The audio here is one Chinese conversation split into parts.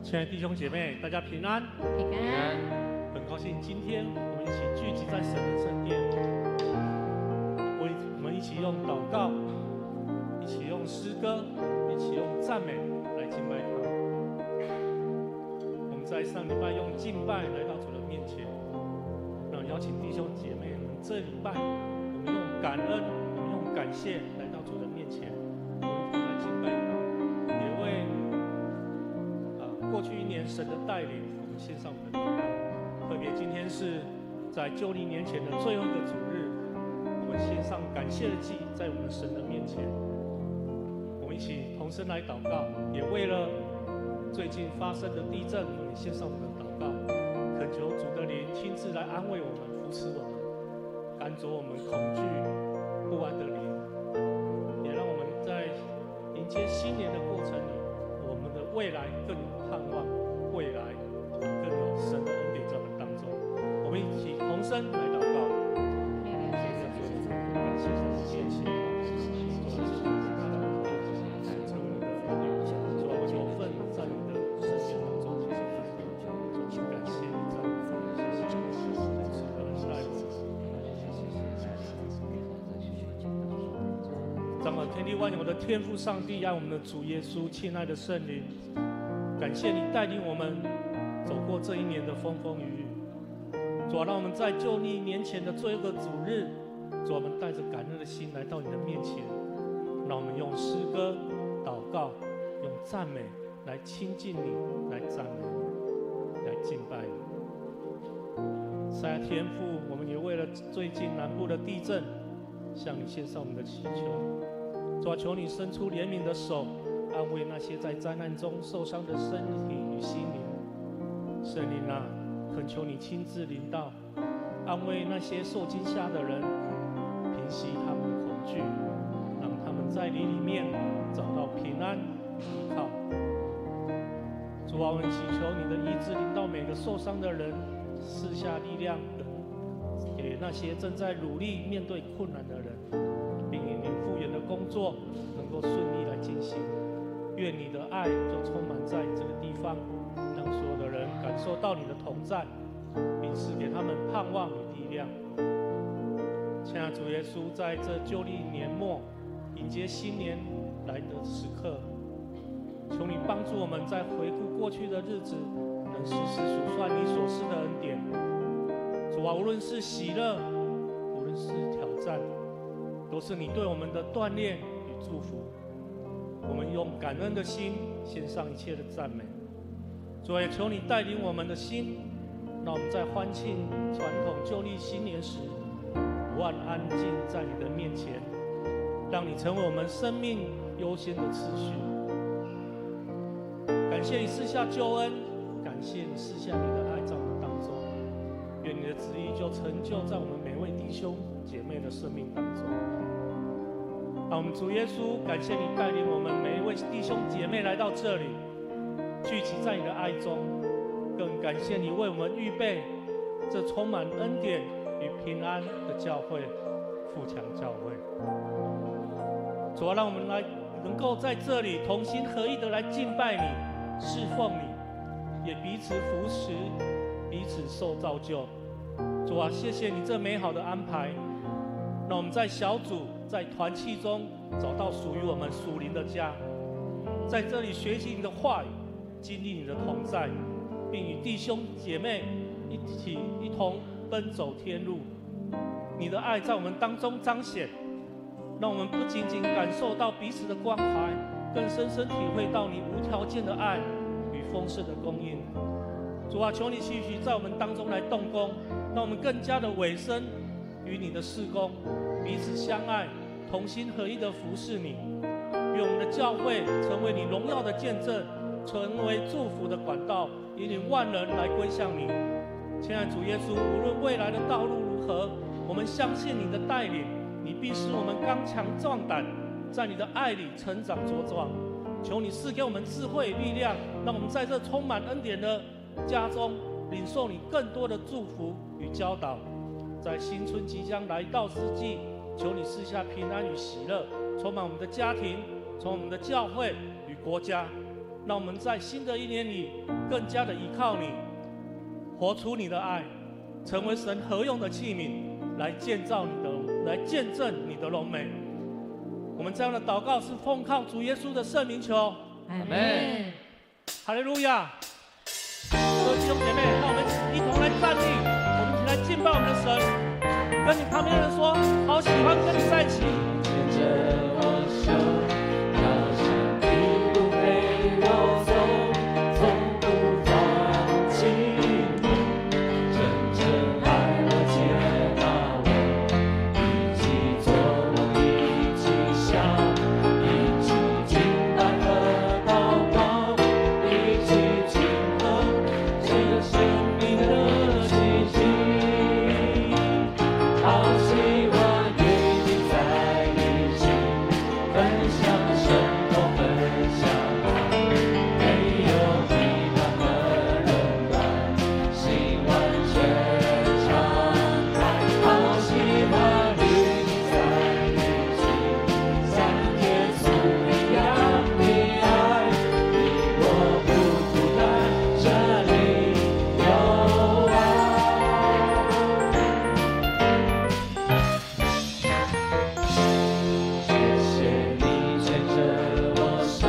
亲爱的弟兄姐妹，大家平安。平安。很高兴今天我们一起聚集在神的圣殿，我们一起用祷告，一起用诗歌，一起用赞美来敬拜他。我们在上礼拜用敬拜来到主的面前，那邀请弟兄姐妹们，这礼拜我们用感恩，我们用感谢来到主的面前，我们同来敬拜他，也为过去一年神的带领，我们献上我们的祷告。特别今天是在旧历年前的最后一个主日，我们献上感谢的祭，在我们神的面前，我们一起同声来祷告，也为了最近发生的地震，我们献上我们的祷告，恳求主的灵亲自来安慰我们，扶持我们，赶走我们恐惧不安的灵，也让我们在迎接新年的过程里，我们的未来更有盼望，未来更有神的恩典在我们当中。我们一起同声来祷告。掌管天地万有的天父上帝，爱我们的主耶稣，亲爱的圣灵，感谢你带领我们走过这一年的风风雨雨。主啊，让我们在旧历年前的最后一个主日，主，我们带着感恩的心来到你的面前，让我们用诗歌、祷告、用赞美来亲近你，来赞美你，来敬拜你。在天父，我们也为了最近南部的地震，向你献上我们的祈求。主啊，求你伸出怜悯的手，安慰那些在灾难中受伤的身体与心灵。圣灵啊，恳求你亲自临到，安慰那些受惊吓的人，平息他们的恐惧，让他们在你里面找到平安依靠。主啊，我们祈求你的医治临到每个受伤的人，赐下力量给那些正在努力面对困难的人，并引领复原的工作能够顺利来进行。愿你的爱就充满在这个地方，让所有的人感受到你的同在，并赐给他们盼望与力量。亲爱的主耶稣，在这旧历年末迎接新年来的时刻，求你帮助我们在回顾过去的日子，能时时数算你所施的恩典。主啊，无论是喜乐，无论是挑战，都是你对我们的锻炼与祝福。我们用感恩的心献上一切的赞美。主啊，也求你带领我们的心，让我们在欢庆传统旧历新年时，不忘安静在你的面前，让你成为我们生命优先的次序。感谢你赐下救恩，感谢你赐下你的爱在我们当中。愿你的旨意就成就在我们每位弟兄姐妹的生命当中。让我们主耶稣，感谢你带领我们每一位弟兄姐妹来到这里，聚集在你的爱中，更感谢你为我们预备这充满恩典与平安的教会——富强教会。主啊，让我们能够在这里同心合意的来敬拜你、侍奉你，也彼此扶持，彼此受造就。主啊，谢谢你这美好的安排，让我们在小组、在团契中找到属于我们属灵的家，在这里学习你的话语，经历你的同在，并与弟兄姐妹一同奔走天路。你的爱在我们当中彰显，让我们不仅仅感受到彼此的关怀，更深深体会到你无条件的爱与丰盛的供应。主啊，求你继续在我们当中来动工，让我们更加的委身与你的事工，彼此相爱，同心合一的服侍你。愿我们的教会成为你荣耀的见证，成为祝福的管道，引领万人来归向你。亲爱的主耶稣，无论未来的道路如何，我们相信你的带领，你必使我们刚强壮胆，在你的爱里成长茁壮。求你赐给我们智慧力量，让我们在这充满恩典的家中领受你更多的祝福与教导。在新春即将来到之际，求你赐下平安与喜乐，充满我们的家庭，充满我们的教会与国家。让我们在新的一年里更加的依靠你，活出你的爱，成为神合用的器皿，来建造你的，来见证你的荣美。我们这样的祷告是奉靠主耶稣的圣名求，阿门。哈利路亚！各位弟兄姐妹，让我们一同来站立，我们一起来敬拜我们的神。跟你旁边的人说，好喜欢跟你在一起。牵着我手，高山一路陪我走，从不放弃我，真正爱我接纳我，一起做梦，一起笑，一起敬拜和祷告，一起庆贺这个生命的奇迹。好希望与你在一起，分享生活，分享爱，没有遗憾和冷暖，心完全敞开。好希望与你在一起，像耶稣一样的爱，你我不孤单，这里有爱。谢谢你牵着我手，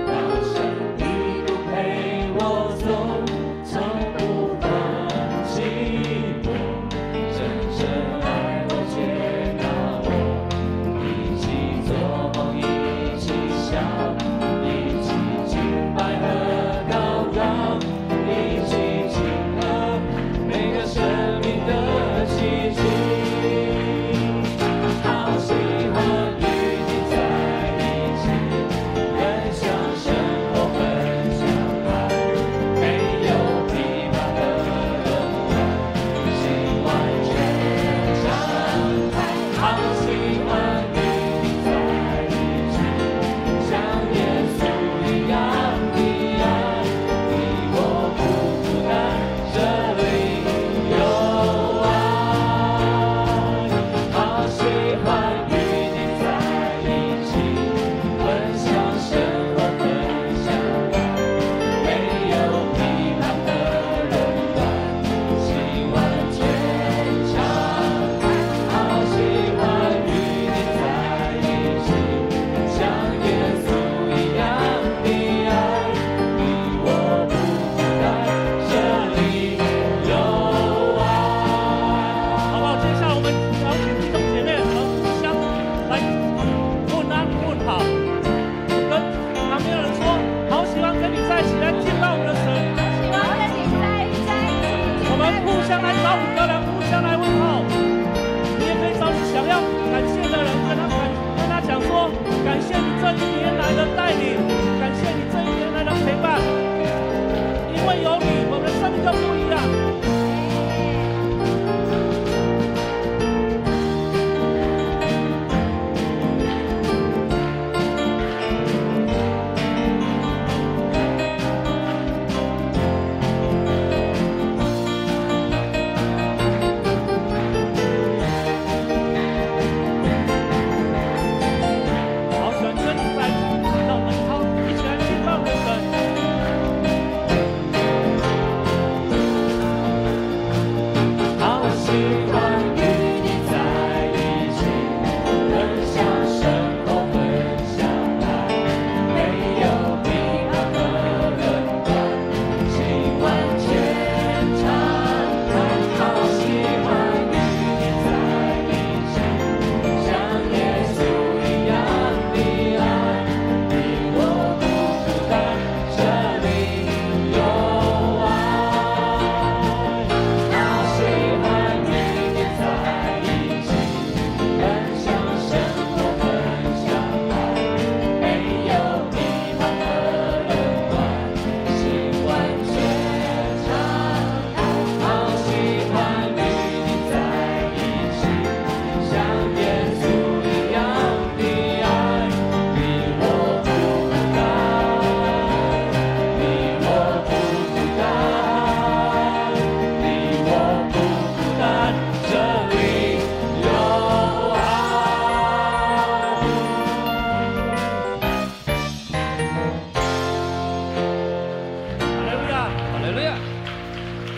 高山一路陪我走，从不放弃我，真正爱我接纳我，一起做梦，一起笑，一起敬拜和祷告，一起庆贺每个生命的奇迹。好希望与你在一起，分享生活，分享爱，没有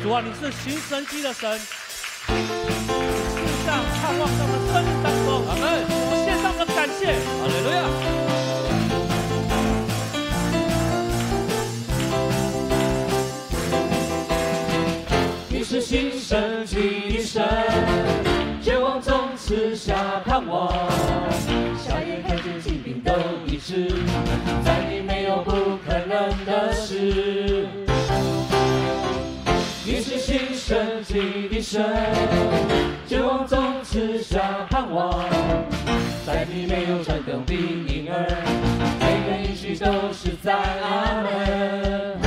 主啊，你是行神迹的神，世上盼望上的生命当中，阿门。我们献上我们的感谢，哈利路亚。你是新生机的神，绝望中赐下盼望，瞎眼看见疾病都医治，在你没有不可能的事。你是新生机的神，绝望中赐下盼望，在你没有转动的婴儿，每个应许都是在阿门。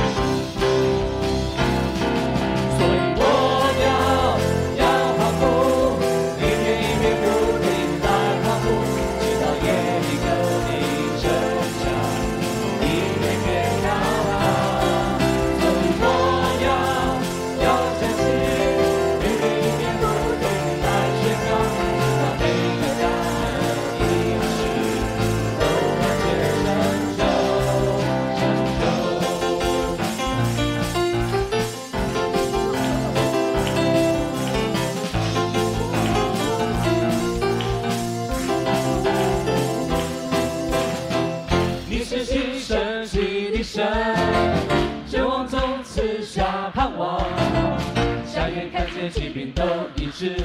疾病都医治，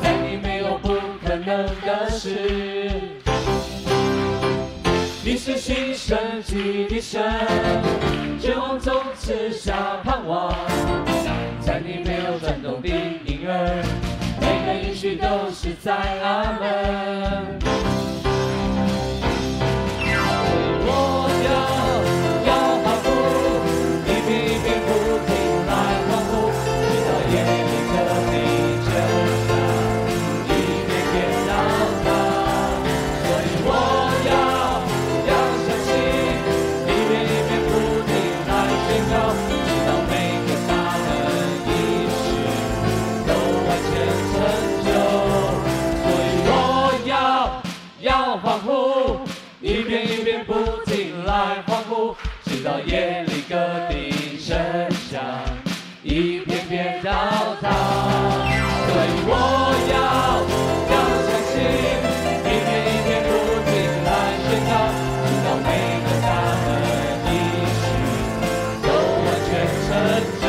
在你没有不可能的事。你是新生机的神，绝望中赐下盼望，在你没有转动的婴儿，每个应许都是在阿门。我要欢呼，一遍一遍不停来欢呼，直到夜里。一遍一遍不停来欢呼，直到夜里歌笛声响，一遍遍到达。所以我要相信，一遍一遍不停来宣告，直到每个大的应许都完全成就。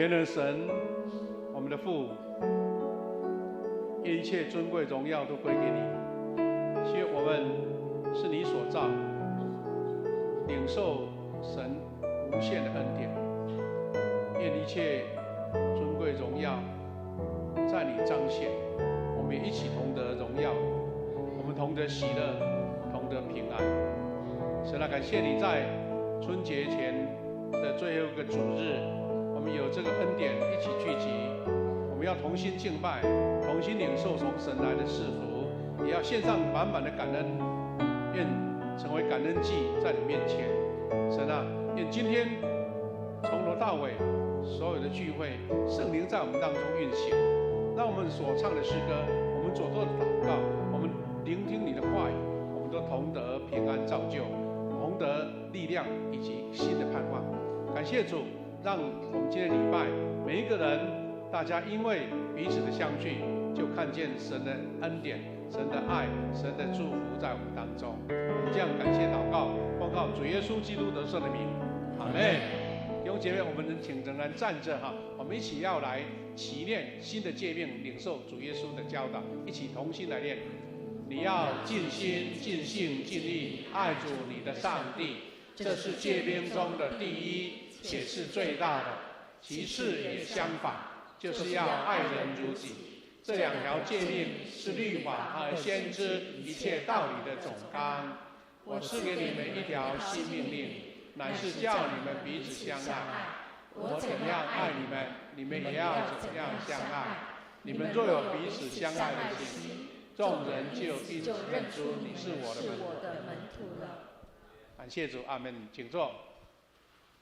天人神，我们的父，愿一切尊贵荣耀都归给你。因为我们是你所造，领受神无限的恩典。愿一切尊贵荣耀在你彰显，我们也一起同得荣耀，我们同得喜乐，同得平安。神啊，感谢你在春节前的最后一个主日，我们有这个恩典一起聚集，我们要同心敬拜，同心领受从神来的赐福，也要献上满满的感恩，愿成为感恩祭在你面前。神啊，愿今天从头到尾所有的聚会，圣灵在我们当中运行，让我们所唱的诗歌，我们所做的祷告，我们聆听你的话语，我们都同得平安造就，同得力量以及新的盼望。感谢主，让我们今天礼拜每一个人，大家因为彼此的相聚，就看见神的恩典、神的爱、神的祝福在我们当中。我们这样感谢祷告，奉靠主耶稣基督得胜的名，阿门。弟兄姐妹，我们请仍然站着哈，我们一起要来祈念新的诫命，领受主耶稣的教导，一起同心来念。你要尽心、尽性、尽力爱主你的上帝，这是诫命中的第一，且是最大的。其次也相反，就是要爱人如己。这两条诫命是律法和先知一切道理的总纲。我赐给你们一条新命令，乃是叫你们彼此相爱。我怎样爱你们，你们也要怎样相爱。你们若有彼此相爱的心，众人就因此认出你是我的门徒了。感谢主，阿门。请坐。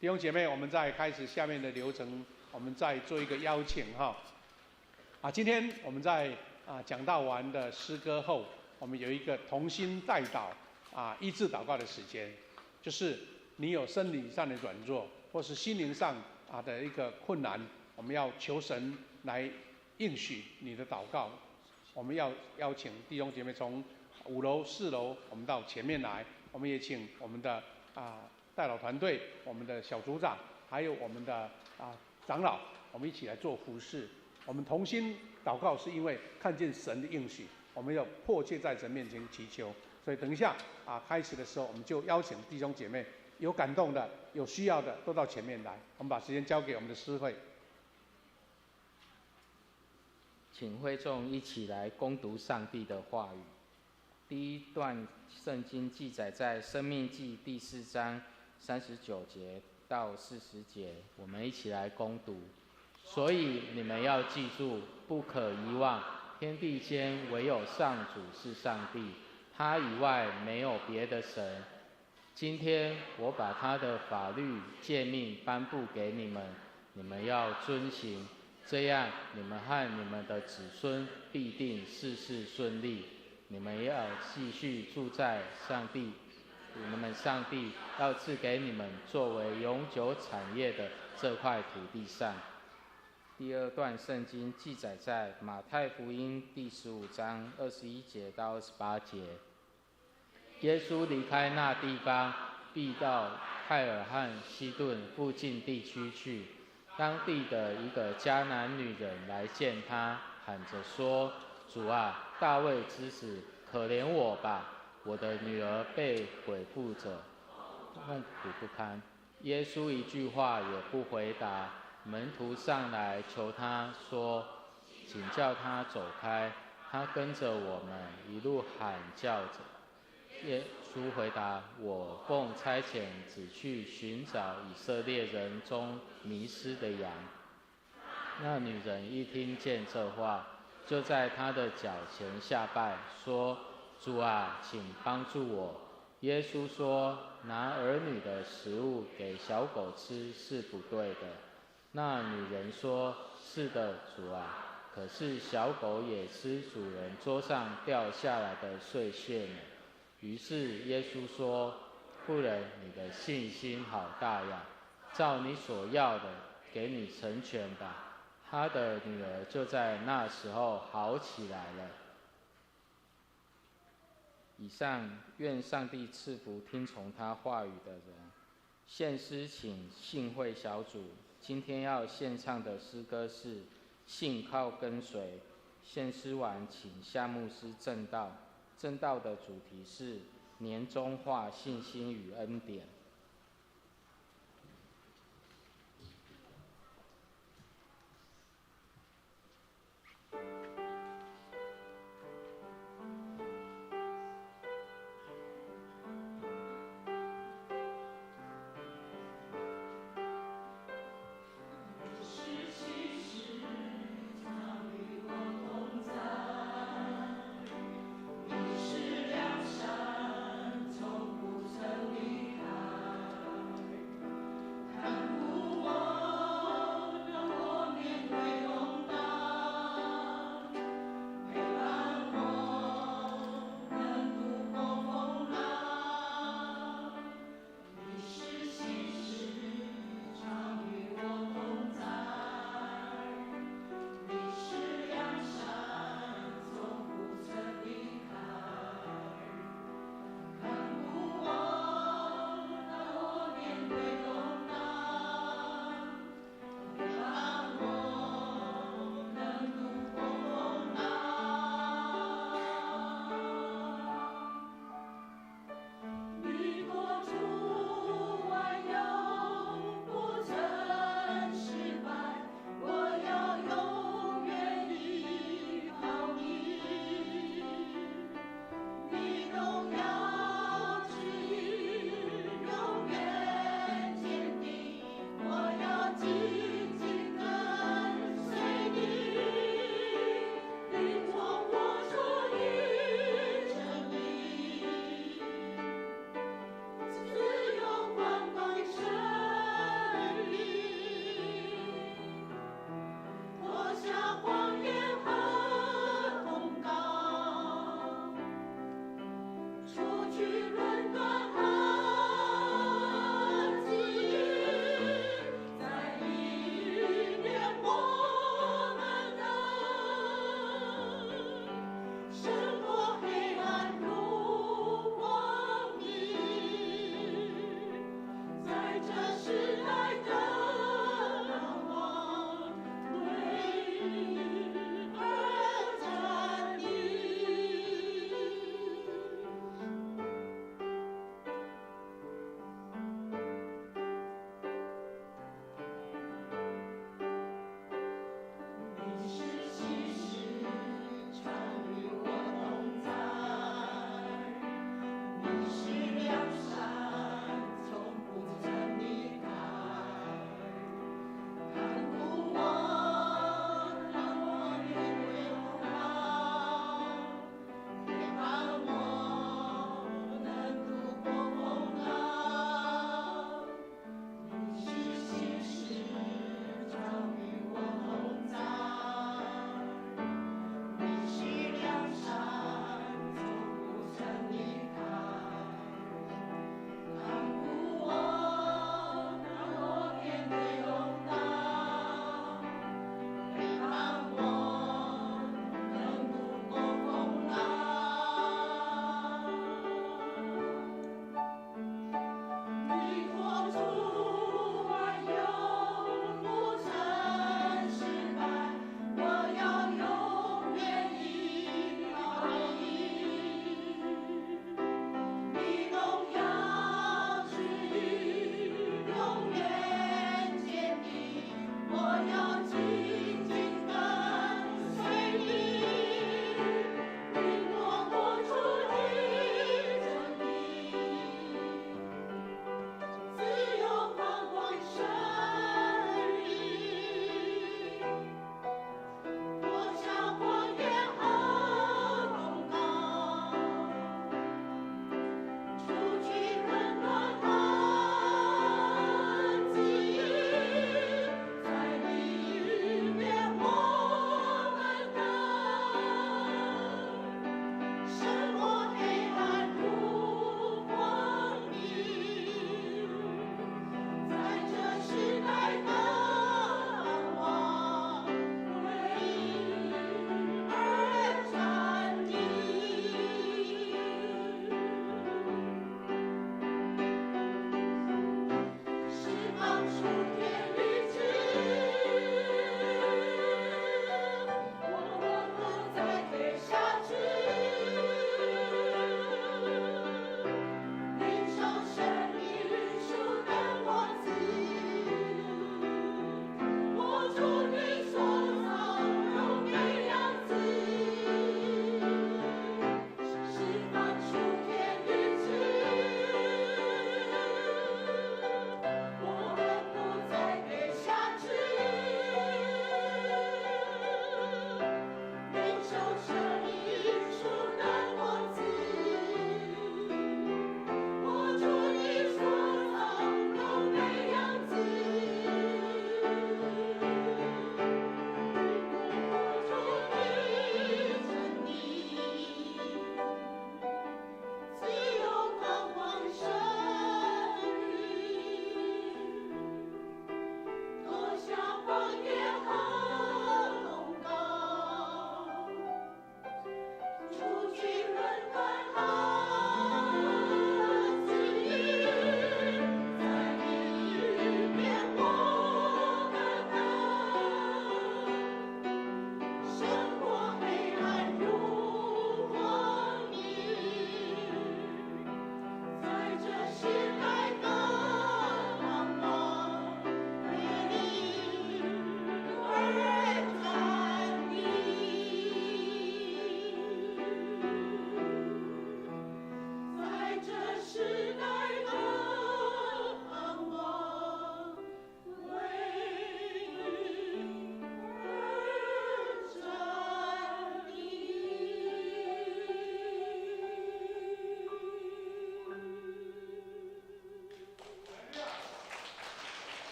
弟兄姐妹，我们在开始下面的流程，我们再做一个邀请哈。今天我们在讲道完的诗歌后，我们有一个同心代祷医治祷告的时间，就是你有生理上的软弱，或是心灵上的一个困难，我们要求神来应许你的祷告。我们要邀请弟兄姐妹从5楼、4楼，我们到前面来。我们也请我们的代祷团队、我们的小组长，还有我们的长老，我们一起来做服事。我们同心祷告，是因为看见神的应许，我们要迫切在神面前祈求。所以等一下开始的时候，我们就邀请弟兄姐妹，有感动的、有需要的，都到前面来。我们把时间交给我们的诗会。请会众一起来攻读上帝的话语。第一段圣经记载在《申命记》第4章39节到40节，我们一起来攻读。所以你们要记住，不可遗忘，天地间唯有上主是上帝，他以外没有别的神。今天我把他的法律诫命颁布给你们，你们要遵行，这样你们和你们的子孙必定事事顺利。你们要继续住在你们上帝要赐给你们作为永久产业的这块土地上。第二段圣经记载在马太福音第15章21节到28节。耶稣离开那地方，必到泰尔和西顿附近地区去。当地的一个迦南女人来见他，喊着说：主啊，大卫之子，可怜我吧，我的女儿被鬼附着，痛苦不堪。耶稣一句话也不回答。门徒上来求他说：请叫他走开。他跟着我们一路喊叫着。耶稣回答：我奉差遣只去寻找以色列人中迷失的羊。那女人一听见这话，就在他的脚前下拜，说：主啊，请帮助我。耶稣说：拿儿女的食物给小狗吃是不对的。那女人说：是的，主啊，可是小狗也吃主人桌上掉下来的碎屑呢。于是耶稣说：妇人，你的信心好大呀，照你所要的给你成全吧。他的女儿就在那时候好起来了。以上愿上帝赐福听从他话语的人。献诗请信会小组今天要献唱的诗歌是《信靠跟随》。献诗完，请夏牧师证道。证道的主题是年终化信心与恩典。你是良善，从不曾离开。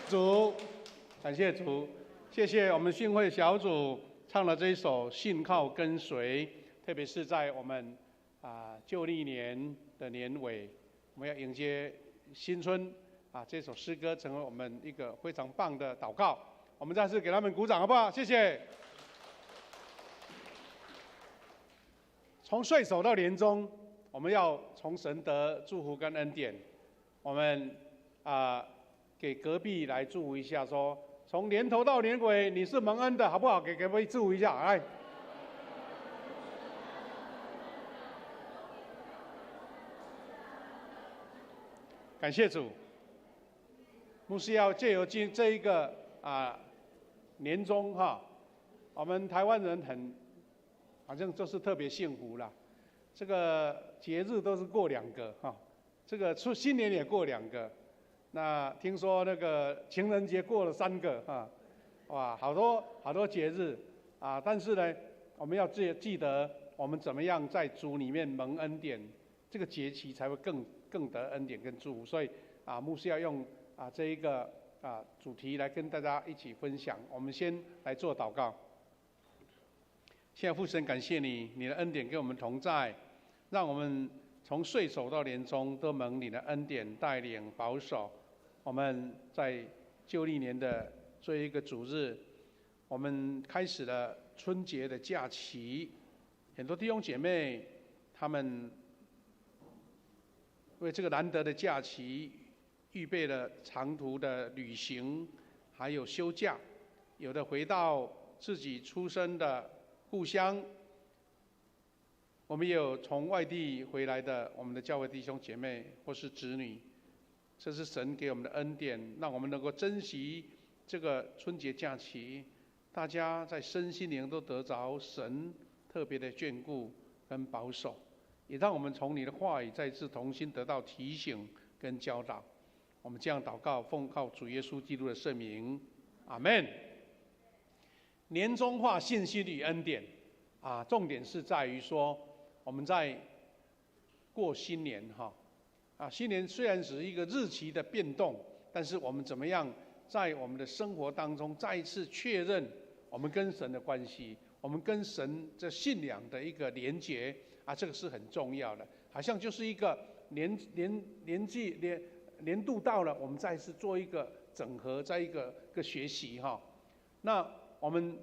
主，感谢主，谢谢我们信会小组唱了这一首《信靠跟随》，特别是在我们旧历年的年尾，我们要迎接新春这首诗歌成为我们一个非常棒的祷告。我们再次给他们鼓掌，好不好？谢谢。从岁首到年终，我们要从神得祝福跟恩典。我们给隔壁来祝福一下，说从年头到年尾你是蒙恩的，好不好？给隔壁祝福一下，来。感谢主。牧师要借由这一个年终我们台湾人好像就是特别幸福啦。这个节日都是过2个这个新年也过2个。那听说那个情人节过了3个哇，好多节日但是呢，我们要记得我们怎么样在主里面蒙恩典，这个节期才会更得恩典跟祝福。所以牧师要用这一个主题来跟大家一起分享。我们先来做祷告。现在父神，感谢你，你的恩典跟我们同在，让我们从岁首到年终都蒙你的恩典带领保守。我们在旧历年的最后一个主日，我们开始了春节的假期，很多弟兄姐妹他们为这个难得的假期预备了长途的旅行，还有休假，有的回到自己出生的故乡。我们也有从外地回来的我们的教会弟兄姐妹或是子女，这是神给我们的恩典，让我们能够珍惜这个春节假期，大家在身心灵都得着神特别的眷顾跟保守，也让我们从你的话语再次同心得到提醒跟教导。我们这样祷告，奉靠主耶稣基督的圣名，阿们。年终化信息与恩典重点是在于说，我们在过新年新年虽然只是一个日期的变动，但是我们怎么样在我们的生活当中再一次确认我们跟神的关系，我们跟神这信仰的一个连结这个是很重要的。好像就是一个年度到了，我们再次做一个整合，在一个学习那我们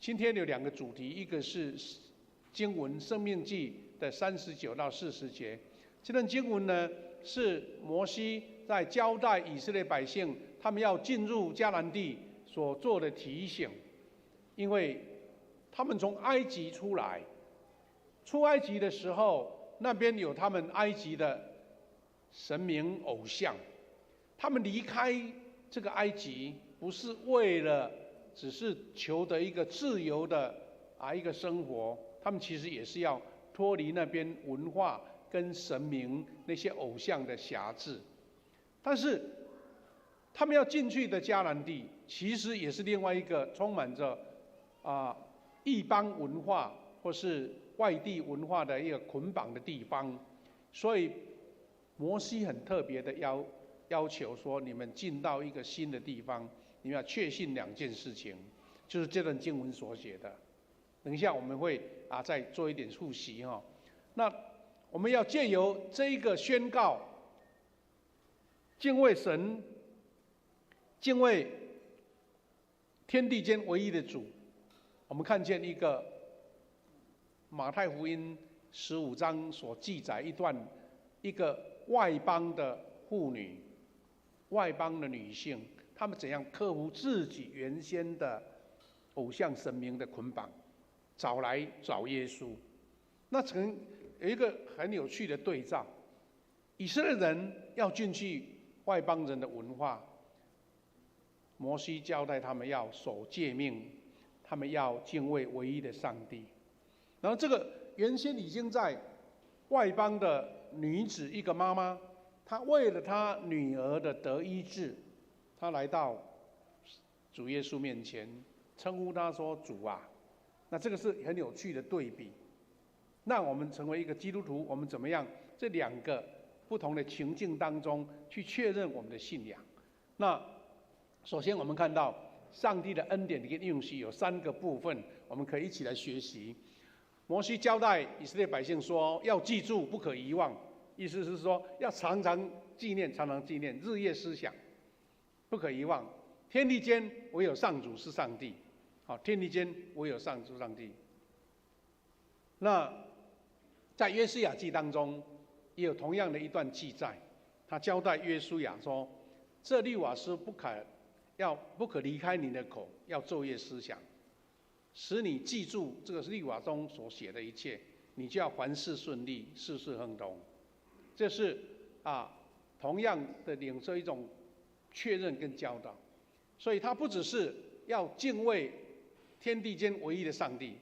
今天有2个主题，一个是经文《申命记》的39到40节。这段经文呢，是摩西在交代以色列百姓他们要进入迦南地所做的提醒。因为他们从埃及出来，出埃及的时候，那边有他们埃及的神明偶像，他们离开这个埃及不是为了只是求得一个自由的一个生活，他们其实也是要脱离那边文化跟神明那些偶像的辖制。但是他们要进去的迦南地，其实也是另外一个充满着异邦文化或是外地文化的一个捆绑的地方。所以摩西很特别的要求说，你们进到一个新的地方，你们要确信2件事情，就是这段经文所写的。等一下我们会再做一点复习那我们要借由这一个宣告，敬畏神，敬畏天地间唯一的主。我们看见一个马太福音15章所记载一个外邦的妇女，外邦的女性，她们怎样克服自己原先的偶像神明的捆绑，找耶稣。那曾有一个很有趣的对照，以色列人要进去外邦人的文化，摩西交代他们要守诫命，他们要敬畏唯一的上帝。然后这个原先已经在外邦的女子，一个妈妈，她为了她女儿的得医治，她来到主耶稣面前，称呼他说主啊。那这个是很有趣的对比。那我们成为一个基督徒，我们怎么样？这2个不同的情境当中去确认我们的信仰。那首先我们看到上帝的恩典跟应许有3个部分，我们可以一起来学习。摩西交代以色列百姓说，要记住，不可遗忘，意思是说要常常纪念，常常纪念，日夜思想，不可遗忘。天地间唯有上主是上帝，好，天地间唯有上主上帝。那在约书亚记当中也有同样的一段记载，他交代约书亚说，这律法书不可离开你的口，要昼夜思想，使你记住这个律法中所写的一切，你就要凡事顺利，事事亨通。这是同样的领受一种确认跟教导。所以他不只是要敬畏天地间唯一的上帝，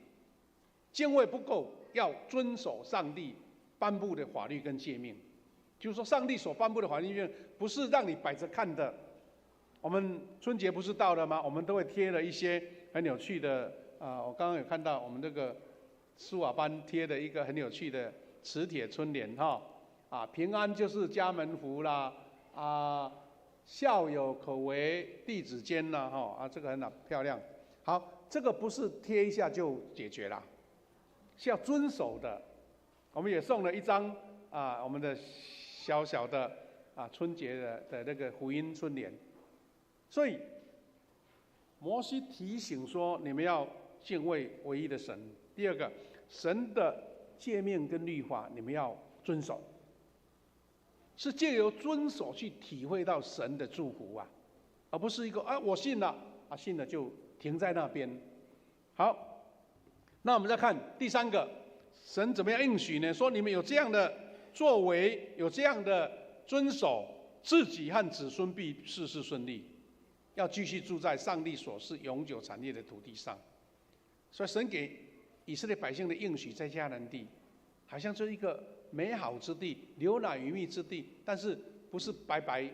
敬畏不够，要遵守上帝颁布的法律跟诫命。就是说，上帝所颁布的法律诫命不是让你摆着看的。我们春节不是到了吗？我们都会贴了一些很有趣的我刚刚有看到我们这个书法班贴的一个很有趣的磁铁春联平安就是家门福啦孝有可为弟子坚啦这个很漂亮。好，这个不是贴一下就解决了，是要遵守的。我们也送了一张我们的小小的春节的那个福音春联。所以摩西提醒说，你们要敬畏唯一的神。第二个，神的诫命跟律法你们要遵守，是借由遵守去体会到神的祝福而不是一个我信了信了就停在那边。好，那我们再看第3个，神怎么样应许呢？说你们有这样的作为，有这样的遵守，自己和子孙必事事顺利，要继续住在上帝所是永久产业的土地上。所以神给以色列百姓的应许，在迦南地好像是一个美好之地，流奶与蜜之地，但是不是白白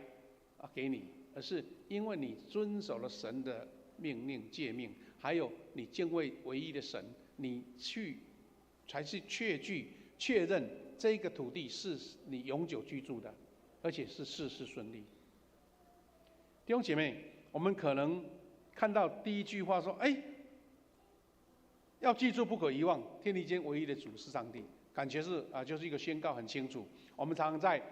给你，而是因为你遵守了神的命令诫命，还有你敬畏唯一的神，你才是确认这个土地是你永久居住的，而且是事事顺利。弟兄姐妹，我们可能看到第一句话说，要记住不可遗忘，天地间唯一的主是上帝，感觉是就是一个宣告很清楚。我们常常在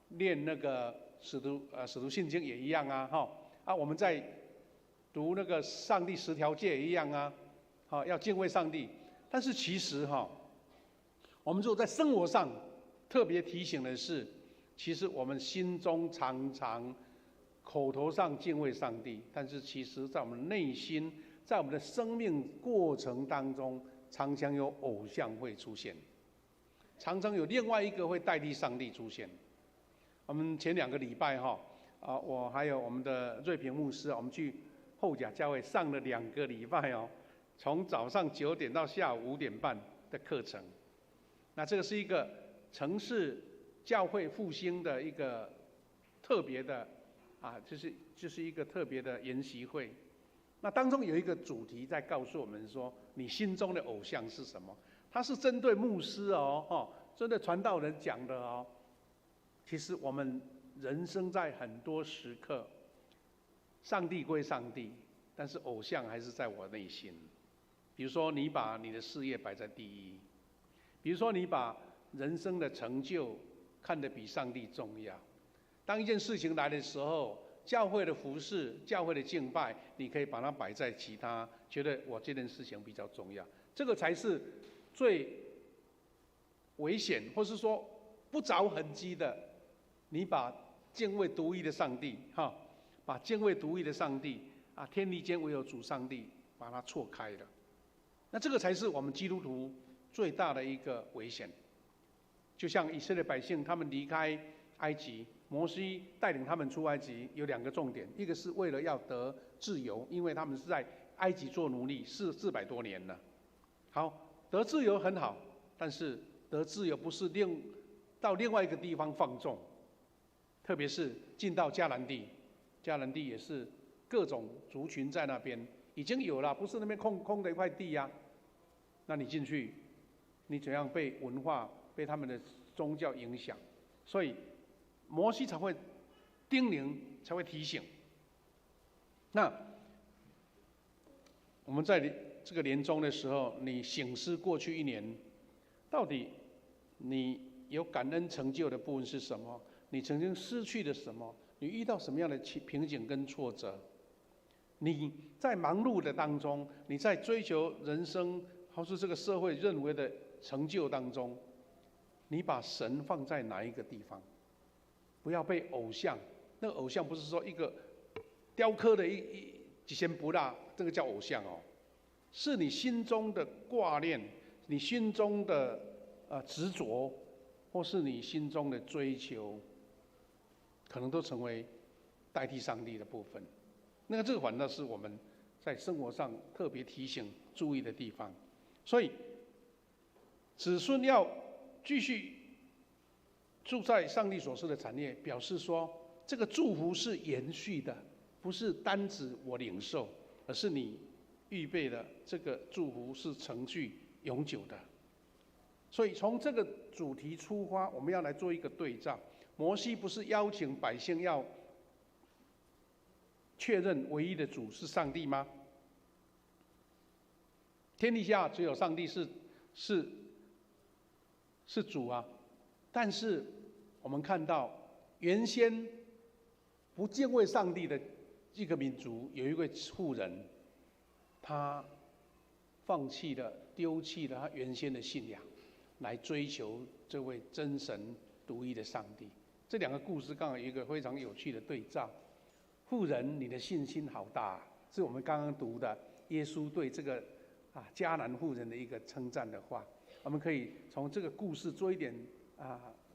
念那个使徒信经也一样我们在读那个上帝10条诫也一样要敬畏上帝。但是其实我们如果在生活上特别提醒的是，其实我们心中常常口头上敬畏上帝，但是其实在我们内心，在我们的生命过程当中，常常有偶像会出现，常常有另外一个会代替上帝出现。我们前2个礼拜我还有我们的瑞平牧师，我们去后甲教会上了2个礼拜从早上9点到下午5点半的课程。那这个是一个城市教会复兴的一个特别的就是一个特别的研习会。那当中有一个主题在告诉我们说，你心中的偶像是什么？它是针对牧师针对传道人讲的其实我们人生在很多时刻，上帝归上帝，但是偶像还是在我内心。比如说，你把你的事业摆在第一；比如说，你把人生的成就看得比上帝重要。当一件事情来的时候，教会的服事、教会的敬拜，你可以把它摆在其他，觉得我这件事情比较重要。这个才是最危险，或是说不着痕迹的。你把敬畏独一的上帝，把敬畏独一的上帝天地间唯有主上帝，把它错开了。那这个才是我们基督徒最大的一个危险。就像以色列百姓，他们离开埃及，摩西带领他们出埃及，有2个重点：一个是为了要得自由，因为他们是在埃及做奴隶400多年了。好，得自由很好，但是得自由不是到另外一个地方放纵，特别是进到迦南地，迦南地也是各种族群在那边已经有了，不是那边空的一块地那你进去，你怎样被文化、被他们的宗教影响？所以摩西才会叮咛，才会提醒。那我们在这个年终的时候，你省思过去一年，到底你有感恩成就的部分是什么？你曾经失去了什么？你遇到什么样的瓶颈跟挫折？你在忙碌的当中，你在追求人生或是这个社会认为的成就当中，你把神放在哪一个地方？不要被偶像，那个偶像不是说一个雕刻的几仙不辣，这个叫偶像哦，是你心中的挂念，你心中的执着，或是你心中的追求，可能都成为代替上帝的部分。那这个反倒是我们在生活上特别提醒注意的地方。所以子孙要继续住在上帝所赐的产业，表示说这个祝福是延续的，不是单指我领受，而是你预备的这个祝福是程序永久的。所以从这个主题出发，我们要来做一个对照。摩西不是邀请百姓要确认唯一的主是上帝吗？天底下只有上帝是主啊！但是我们看到，原先不敬畏上帝的一个民族，有一位妇人，他放弃了、丢弃了他原先的信仰，来追求这位真神独一的上帝。这两个故事刚好有一个非常有趣的对照。妇人，你的信心好大，是我们刚刚读的耶稣对这个迦南妇人的一个称赞的话。我们可以从这个故事做一点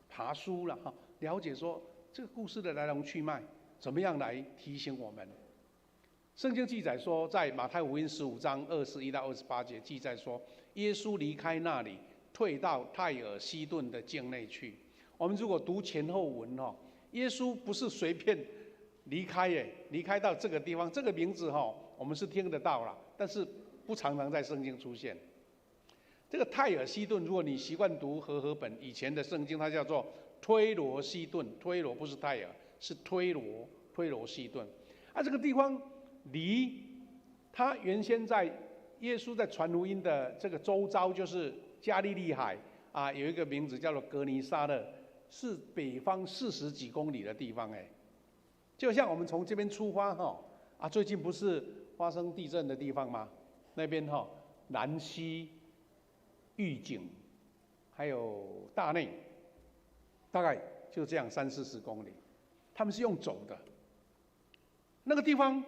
爬书了哈，了解说这个故事的来龙去脉，怎么样来提醒我们。圣经记载说，在马太福音15章21到28节记载说，耶稣离开那里，退到泰尔西顿的境内去。我们如果读前后文耶稣不是随便离开离开到这个地方，这个名字我们是听得到了，但是不常常在圣经出现。这个泰尔西顿，如果你习惯读和合本以前的圣经，它叫做推罗西顿，推罗不是泰尔，是推罗西顿。这个地方离他原先在耶稣在传福音的这个周遭，就是加利利海有一个名字叫做格尼撒勒，是北方40几公里的地方就像我们从这边出发最近不是发生地震的地方吗？那边南溪、玉井，还有大内，大概就这样30-40公里。他们是用走的。那个地方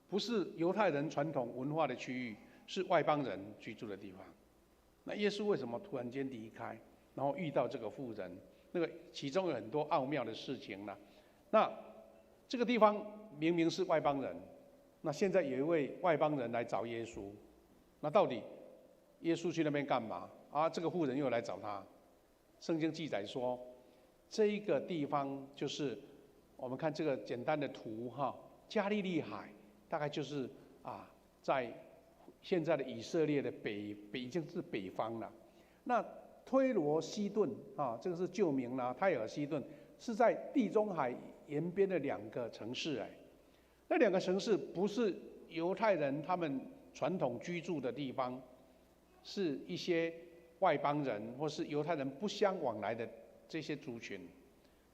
不是犹太人传统文化的区域，是外邦人居住的地方。那耶稣为什么突然间离开，然后遇到这个妇人？那个其中有很多奥妙的事情呢。那这个地方明明是外邦人，那现在有一位外邦人来找耶稣，那到底耶稣去那边干嘛？这个妇人又来找他。圣经记载说，这一个地方就是我们看这个简单的图加利利海大概就是在现在的以色列的已经是北方了。那推罗西顿这个是旧名啦，泰尔西顿是在地中海沿边的2个城市那2个城市不是犹太人他们传统居住的地方，是一些外邦人或是犹太人不相往来的这些族群。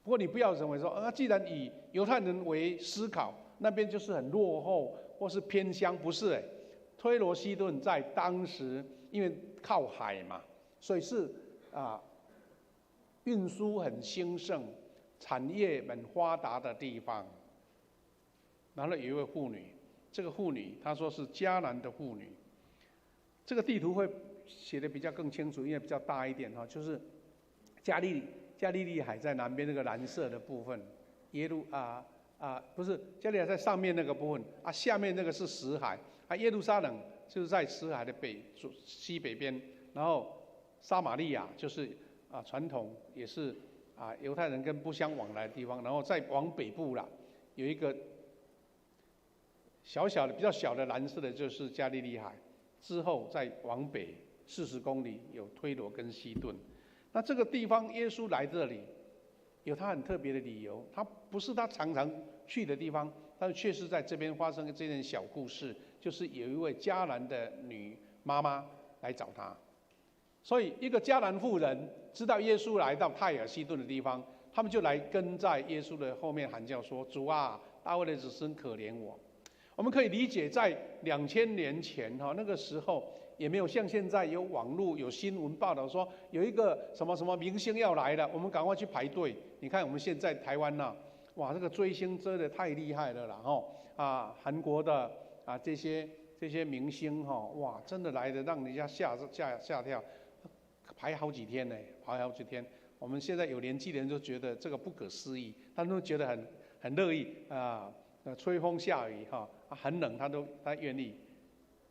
不过你不要认为说既然以犹太人为思考，那边就是很落后或是偏乡，不是推罗西顿在当时因为靠海嘛，所以是运输很兴盛、产业很发达的地方。然后有一位妇女，这个妇女她说是迦南的妇女。这个地图会写的比较更清楚，因为比较大一点就是加利利海在南边那个蓝色的部分，不是加利利海在上面那个部分下面那个是死海耶路撒冷就是在死海的西北边，然后撒玛利亚就是传统也是犹太人跟不相往来的地方，然后再往北部啦，有一个比较小的蓝色的就是加利利海，之后再往北40公里有推罗跟西顿。那这个地方耶稣来这里，有他很特别的理由，他不是他常常去的地方，但是却是在这边发生这件小故事，就是有一位迦南的女妈妈来找他。所以一个迦南妇人知道耶稣来到泰尔西顿的地方，他们就来跟在耶稣的后面喊叫说：“主啊，大卫的子孙，可怜我。”我们可以理解，在2000年前那个时候也没有像现在有网络、有新闻报道说有一个什么什么明星要来了，我们赶快去排队。你看我们现在台湾哇，这个追星真的太厉害了啦韩国的这些明星哇，真的来的让人家吓跳，排好几天呢，排好几天。我们现在有年纪的人就觉得这个不可思议，他们都觉得很乐意吹风下雨很冷他愿意，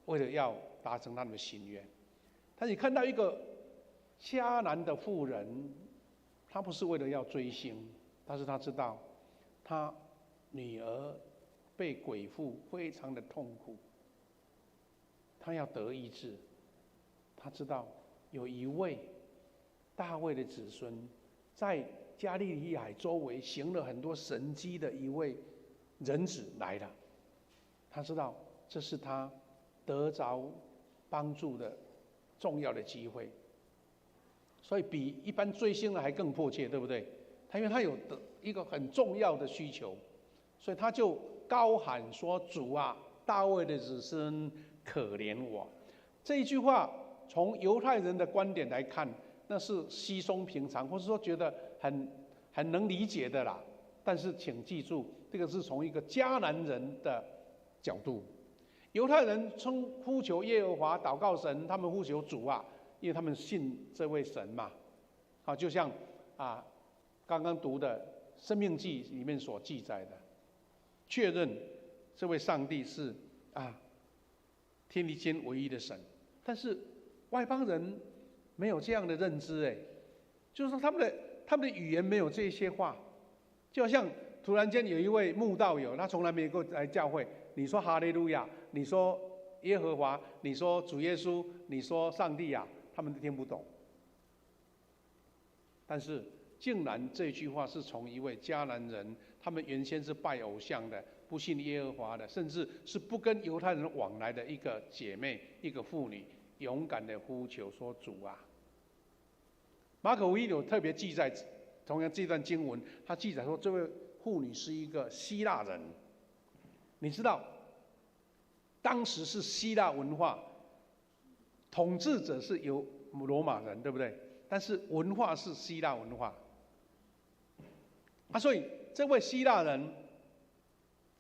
为了要达成他们的心愿。但是你看到一个迦南的妇人，她不是为了要追星，但是她知道她女儿被鬼附，非常的痛苦，她要得医治。她知道有一位大卫的子孙，在加利利海周围行了很多神迹的一位人子来了。他知道这是他得着帮助的重要的机会，所以比一般追星的还更迫切，对不对？因为他有一个很重要的需求，所以他就高喊说：“主啊，大卫的子孙，可怜我。”这一句话从犹太人的观点来看，那是稀松平常，或是说觉得很能理解的啦。但是请记住，这个是从一个迦南人的角度。犹太人呼求耶和华，祷告神，他们呼求主啊，因为他们信这位神嘛。就像刚刚读的《申命记》里面所记载的，确认这位上帝是天地间唯一的神。但是外邦人没有这样的认知，就是说他们的语言没有这些话，就好像突然间有一位慕道友，他从来没有过来教会，你说哈利路亚，你说耶和华，你说主耶稣，你说上帝啊，他们都听不懂。但是竟然这句话是从一位迦南人，他们原先是拜偶像的，不信耶和华的，甚至是不跟犹太人往来的一个姐妹，一个妇女，勇敢的呼求说：“主啊！”马可福音有特别记载，同样这段经文，他记载说这位妇女是一个希腊人。你知道，当时是希腊文化，统治者是由罗马人，对不对？但是文化是希腊文化。所以这位希腊人，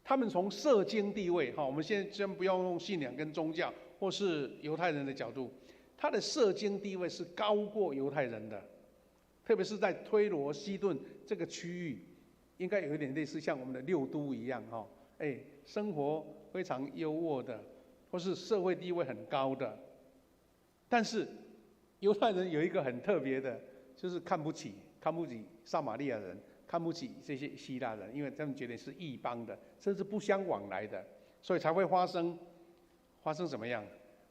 他们从社经地位，我们先不要用信仰跟宗教或是犹太人的角度，他的社经地位是高过犹太人的，特别是在推罗西顿这个区域，应该有一点类似像我们的六都一样生活非常优渥的，或是社会地位很高的。但是犹太人有一个很特别的，就是看不起撒玛利亚人，看不起这些希腊人，因为他们觉得是异邦的，甚至不相往来的，所以才会发生怎么样？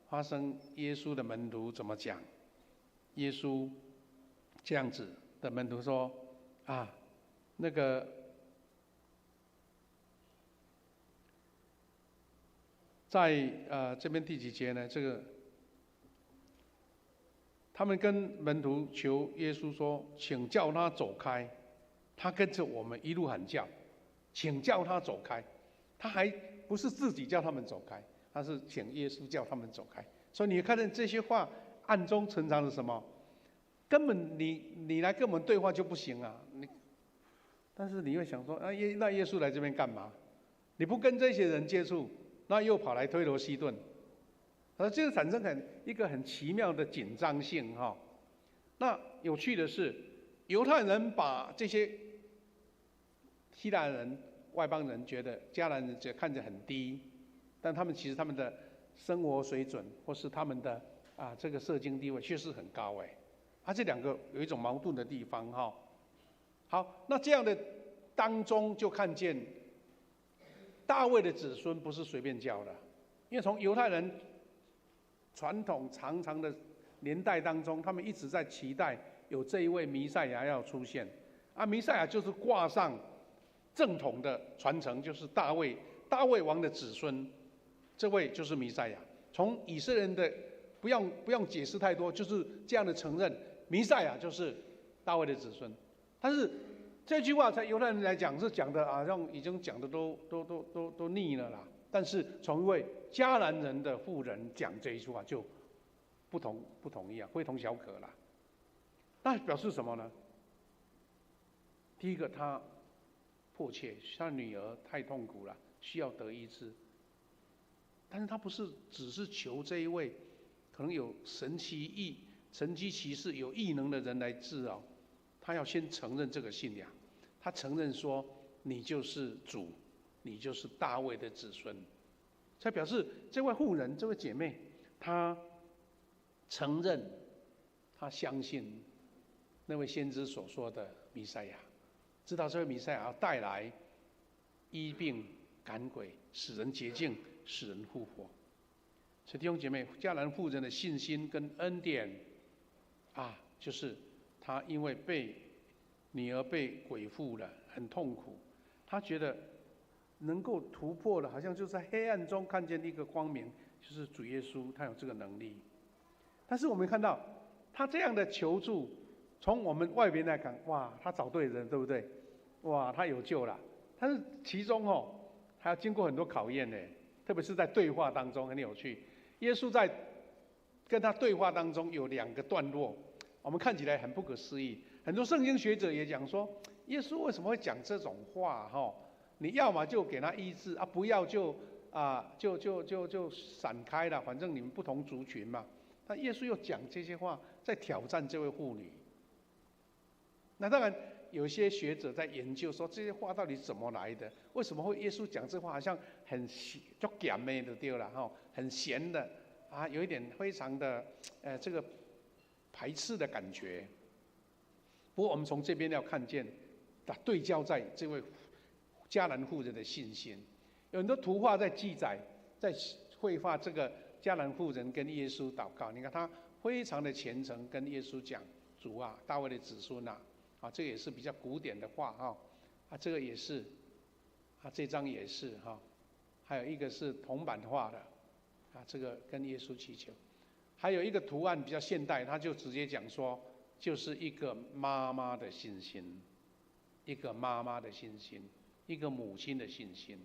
发生耶稣的门徒怎么讲？耶稣这样子的门徒说那个在这边第几节呢？这个他们跟门徒求耶稣说：“请叫他走开。”他跟着我们一路喊叫，请叫他走开。他还不是自己叫他们走开，他是请耶稣叫他们走开。所以你看见这些话暗中存藏着什么？根本你来跟我们对话就不行啊！但是你会想说，那耶稣来这边干嘛？你不跟这些人接触，那又跑来推罗西顿，这个产生一个很奇妙的紧张性那有趣的是，犹太人把这些希腊人、外邦人觉得迦南人看着很低，但其实他们的生活水准或是他们的这个社经地位确实很高这两个有一种矛盾的地方好，那这样的当中就看见大卫的子孙不是随便叫的，因为从犹太人传统长长的年代当中，他们一直在期待有这一位弥赛亚要出现，弥赛亚就是挂上正统的传承，就是大卫王的子孙，这位就是弥赛亚。从以色列人的不用解释太多，就是这样的承认，弥赛亚就是大卫的子孙。但是这句话在犹太人来讲是讲的好像已经讲的都腻了啦。但是从一位迦南人的妇人讲这一句话就不同意啊，非同小可啦。那表示什么呢？第一个，他迫切，他的女儿太痛苦了，需要得医治。但是他不是只是求这一位可能有神机骑士、有异能的人来治哦，他要先承认这个信仰，他承认说你就是主，你就是大卫的子孙，才表示这位妇人、这位姐妹，她承认，她相信那位先知所说的弥赛亚，知道这位弥赛亚要带来医病赶鬼，使人洁净，使人复活。所以弟兄姐妹，迦南妇人的信心跟恩典啊，就是她因为女儿被鬼附了，很痛苦，她觉得能够突破了，好像就在黑暗中看见一个光明，就是主耶稣，他有这个能力。但是我们看到他这样的求助，从我们外边来看，哇，他找对人，对不对？哇，他有救了。但是其中还要经过很多考验呢，特别是在对话当中很有趣。耶稣在跟他对话当中有2个段落，我们看起来很不可思议。很多圣经学者也讲说，耶稣为什么会讲这种话？你要么就给他医治啊，不要就闪开了，反正你们不同族群嘛。但耶稣又讲这些话，在挑战这位妇女。那当然，有些学者在研究说这些话到底是怎么来的？为什么会耶稣讲这话，好像很就咸的就对了很咸的啊，有一点非常的这个排斥的感觉。不过我们从这边要看见，对焦在这位迦南妇人的信心，有很多图画在记载，在绘画这个迦南妇人跟耶稣祷告。你看他非常的虔诚，跟耶稣讲：“主啊，大卫的子孙啊。”这个也是比较古典的画这个也是这张也是还有一个是铜版画的这个跟耶稣祈求，还有一个图案比较现代，他就直接讲说，就是一个妈妈的信心，一个妈妈的信心，一个母亲的信心。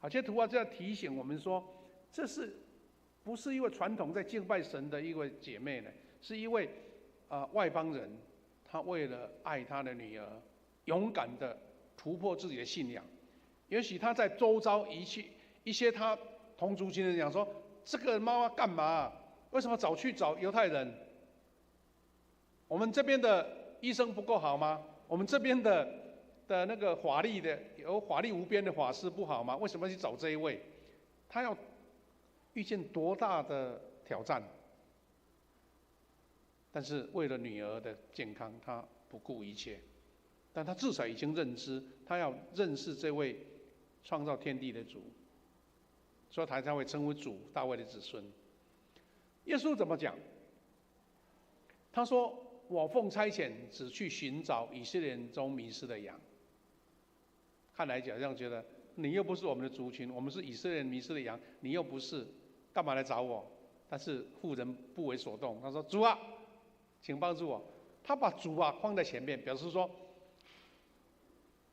这些图画就要提醒我们说，这是不是一位传统在敬拜神的一位姐妹呢？是一位外邦人。他为了爱他的女儿，勇敢的突破自己的信仰。也许他在周遭一些他同族群的人讲说：“这个妈妈干嘛？为什么早去找犹太人？我们这边的医生不够好吗？我们这边的那个有法力无边的法师不好吗？为什么去找这一位？他要遇见多大的挑战？”但是为了女儿的健康，他不顾一切。但他至少已经认知，他要认识这位创造天地的主，所以他才会称为主，大卫的子孙。耶稣怎么讲？他说：“我奉差遣，只去寻找以色列人中迷失的羊。”看来好像觉得你又不是我们的族群，我们是以色列人迷失的羊，你又不是，干嘛来找我？但是妇人不为所动，他说：“主啊，请帮助我。”他把主放在前面，表示说：“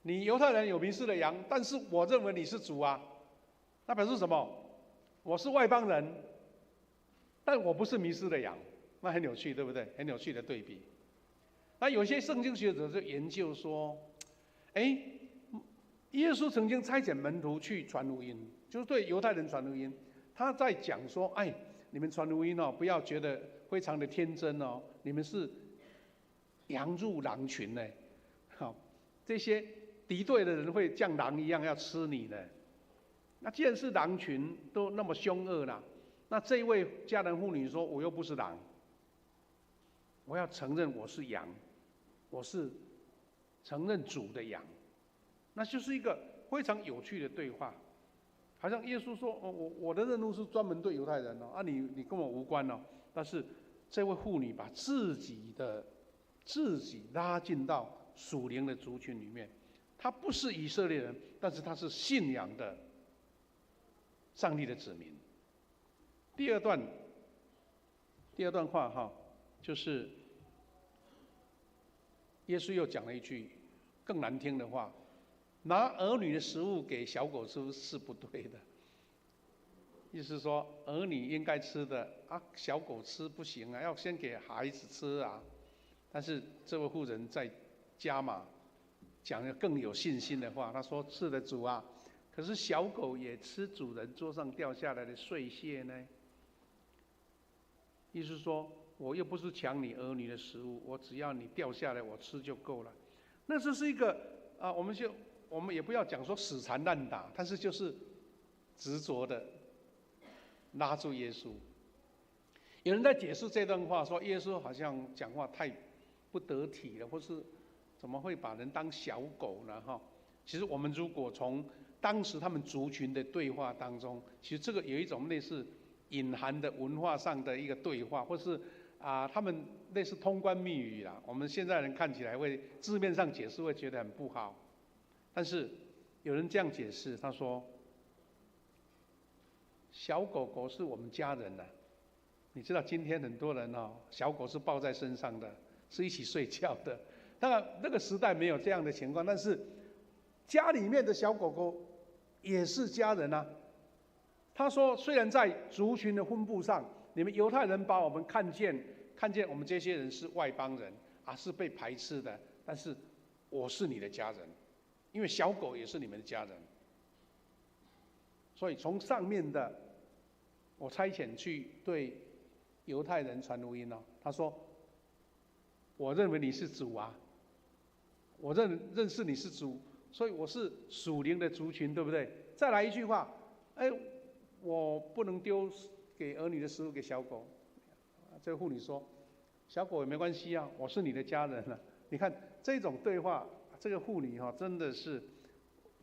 你犹太人有迷失的羊，但是我认为你是主啊。”那表示什么？我是外邦人，但我不是迷失的羊。那很有趣，对不对？很有趣的对比。那有些圣经学者就研究说：“耶稣曾经差遣门徒去传福音，就是对犹太人传福音。他在讲说：‘你们传福音不要觉得非常的天真你们是羊入狼群呢。这些敌对的人会像狼一样要吃你呢。那既然是狼群都那么凶恶了，那这一位迦南妇女说：我又不是狼，我要承认我是羊，我是承认主的羊。’那就是一个非常有趣的对话。好像耶稣说：‘我的任务是专门对犹太人你跟我无关但是这位妇女把自己拉进到属灵的族群里面，他不是以色列人，但是他是信仰的上帝的子民。第二段话哈，就是耶稣又讲了一句更难听的话：拿儿女的食物给小狗吃是不对的。意思是说，儿女应该吃的啊，小狗吃不行啊，要先给孩子吃啊。但是这位妇人在加码，讲的更有信心的话，他说：“是的，主啊，可是小狗也吃主人桌上掉下来的碎屑呢。”意思是说，我又不是抢你儿女的食物，我只要你掉下来我吃就够了。那这是一个啊，我们也不要讲说死缠烂打，但是就是执着的拉住耶稣。有人在解释这段话，说耶稣好像讲话太不得体了，或是怎么会把人当小狗呢？哈，其实我们如果从当时他们族群的对话当中，其实这个有一种类似隐含的文化上的一个对话，或是他们类似通关密语啦。我们现在人看起来会字面上解释会觉得很不好，但是有人这样解释，他说：“小狗狗是我们家人啊。你知道今天很多人小狗是抱在身上的，是一起睡觉的。当然那个时代没有这样的情况，但是家里面的小狗狗也是家人啊。”他说：“虽然在族群的分布上，你们犹太人把我们看见我们这些人是外邦人是被排斥的，但是我是你的家人，因为小狗也是你们的家人。所以从上面的我差遣去对犹太人传福音他说：我认为你是主啊，我认识你是主，所以我是属灵的族群，对不对？再来一句话，我不能丢给儿女的食物给小狗。这个妇女说：小狗也没关系啊，我是你的家人啊。你看这种对话，这个妇女真的是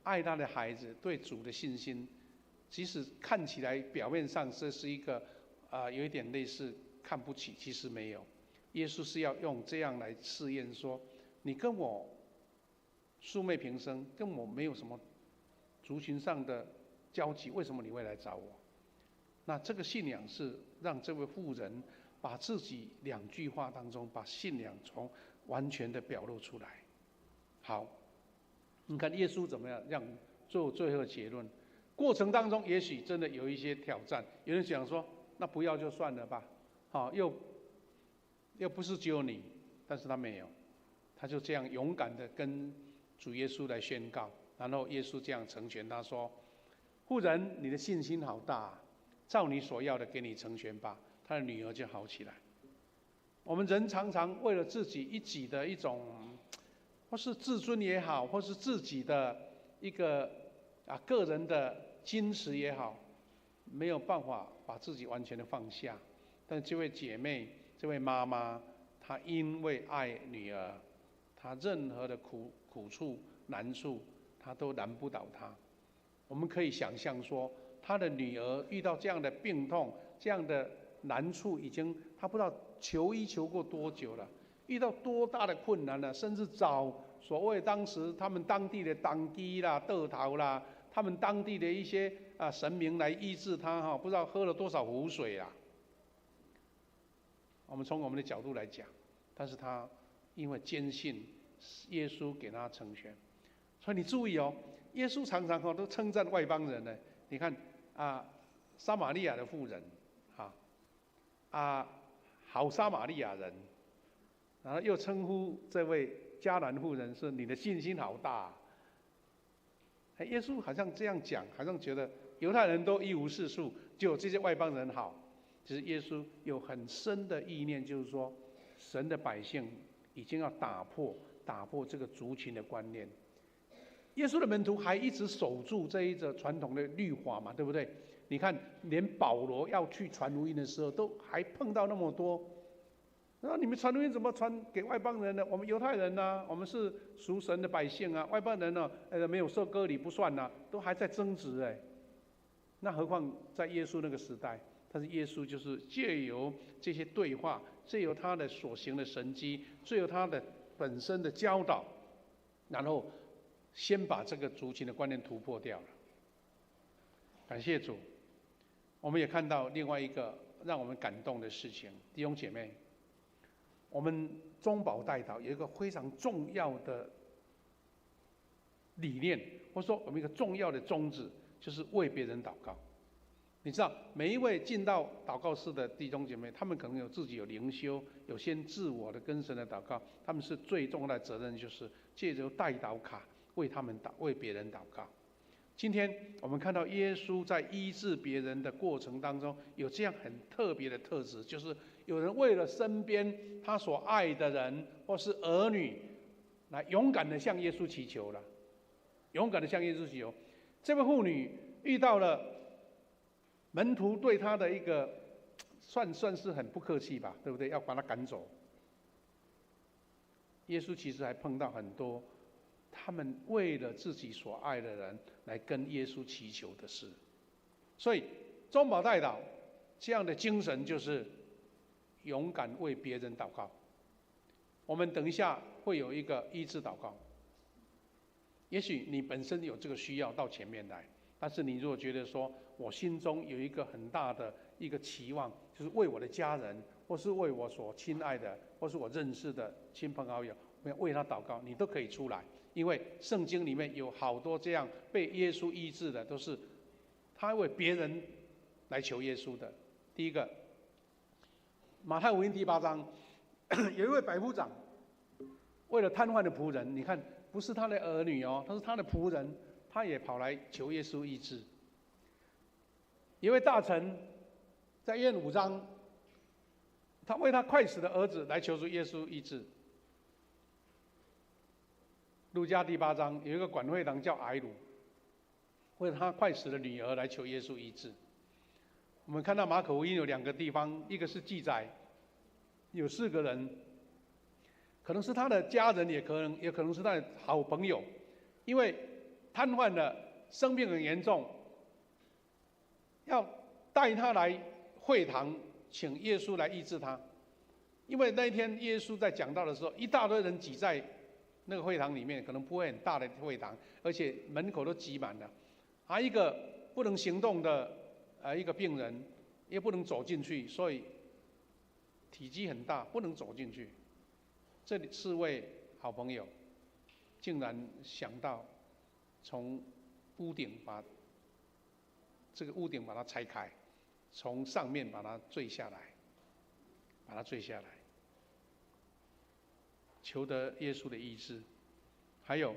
爱她的孩子，对主的信心，即使看起来表面上这是一个有一点类似看不起，其实没有。耶稣是要用这样来试验说，你跟我素昧平生，跟我没有什么族群上的交集，为什么你会来找我？那这个信仰是让这位妇人把自己2句话当中，把信仰从完全的表露出来。好，你看耶稣怎么样让做最后的结论？过程当中也许真的有一些挑战，有人想说，那不要就算了吧，又不是只有你，但是他没有，他就这样勇敢的跟主耶稣来宣告，然后耶稣这样成全他说：妇人，你的信心好大，照你所要的给你成全吧。他的女儿就好起来。我们人常常为了自己一己的一种，或是自尊也好，或是自己的一个个人的矜持也好，没有办法把自己完全的放下。但这位姐妹，这位妈妈，她因为爱女儿，她任何的苦处难处，她都难不倒她。我们可以想象说，她的女儿遇到这样的病痛，这样的难处，已经她不知道求医求过多久了，遇到多大的困难了，甚至找所谓当时他们当地的当机啦、豆桃啦，他们当地的一些神明来医治她不知道喝了多少湖水啦。我们从我们的角度来讲，但是她因为坚信耶稣给她成全，所以你注意耶稣常常都称赞外邦人呢。你看撒玛利亚的妇人好撒玛利亚人，然后又称呼这位迦南妇人是你的信心好大。耶稣好像这样讲，好像觉得犹太人都一无是处，只有这些外邦人好。其实耶稣有很深的意念，就是说，神的百姓已经要打破这个族群的观念。耶稣的门徒还一直守住这一个传统的律法嘛，对不对？你看，连保罗要去传福音的时候，都还碰到那么多。那你们传福音怎么传给外邦人呢？我们犹太人啊，我们是属神的百姓啊，外邦人呢，没有受割礼不算啊，都还在争执那何况在耶稣那个时代？但是耶稣就是借由这些对话，借由他的所行的神迹，借由他的本身的教导，然后先把这个族群的观念突破掉了。感谢主，我们也看到另外一个让我们感动的事情，弟兄姐妹，我们中保代祷有一个非常重要的理念，或者说我们一个重要的宗旨，就是为别人祷告。你知道，每一位进到祷告室的弟兄姐妹，他们可能有自己有灵修，有先自我的跟神的祷告，他们是最重要的责任，就是借着代祷卡为别人祷告。今天我们看到耶稣在医治别人的过程当中，有这样很特别的特质，就是有人为了身边他所爱的人或是儿女，来勇敢的向耶稣祈求了，勇敢的向耶稣祈求。这位妇女遇到了门徒对他的一个算是很不客气吧，对不对？要把他赶走。耶稣其实还碰到很多他们为了自己所爱的人来跟耶稣祈求的事。所以中保代祷这样的精神就是勇敢为别人祷告。我们等一下会有一个医治祷告，也许你本身有这个需要到前面来，但是你如果觉得说我心中有一个很大的一个期望，就是为我的家人，或是为我所亲爱的，或是我认识的亲朋好友，为他祷告，你都可以出来。因为圣经里面有好多这样被耶稣医治的，都是他为别人来求耶稣的。第一个，马太福音第8章，有一位百夫长，为了瘫痪的仆人，你看不是他的儿女哦，他是他的仆人，他也跑来求耶稣医治。一位大臣在约翰5章，他为他快死的儿子来求助耶稣医治。路加第8章有一个管会郎叫埃鲁，为了他快死的女儿来求耶稣医治。我们看到马可福音有2个地方，一个是记载有4个人，可能是他的家人，也可能是他的好朋友，因为瘫痪了，生病很严重，要带他来会堂，请耶稣来医治他。因为那一天耶稣在讲道的时候，一大堆人挤在那个会堂里面，可能不会很大的会堂，而且门口都挤满了。一个不能行动的一个病人，也不能走进去，所以体积很大，不能走进去。这里4位好朋友，竟然想到从屋顶把它拆开，从上面把它坠下来，求得耶稣的医治。还有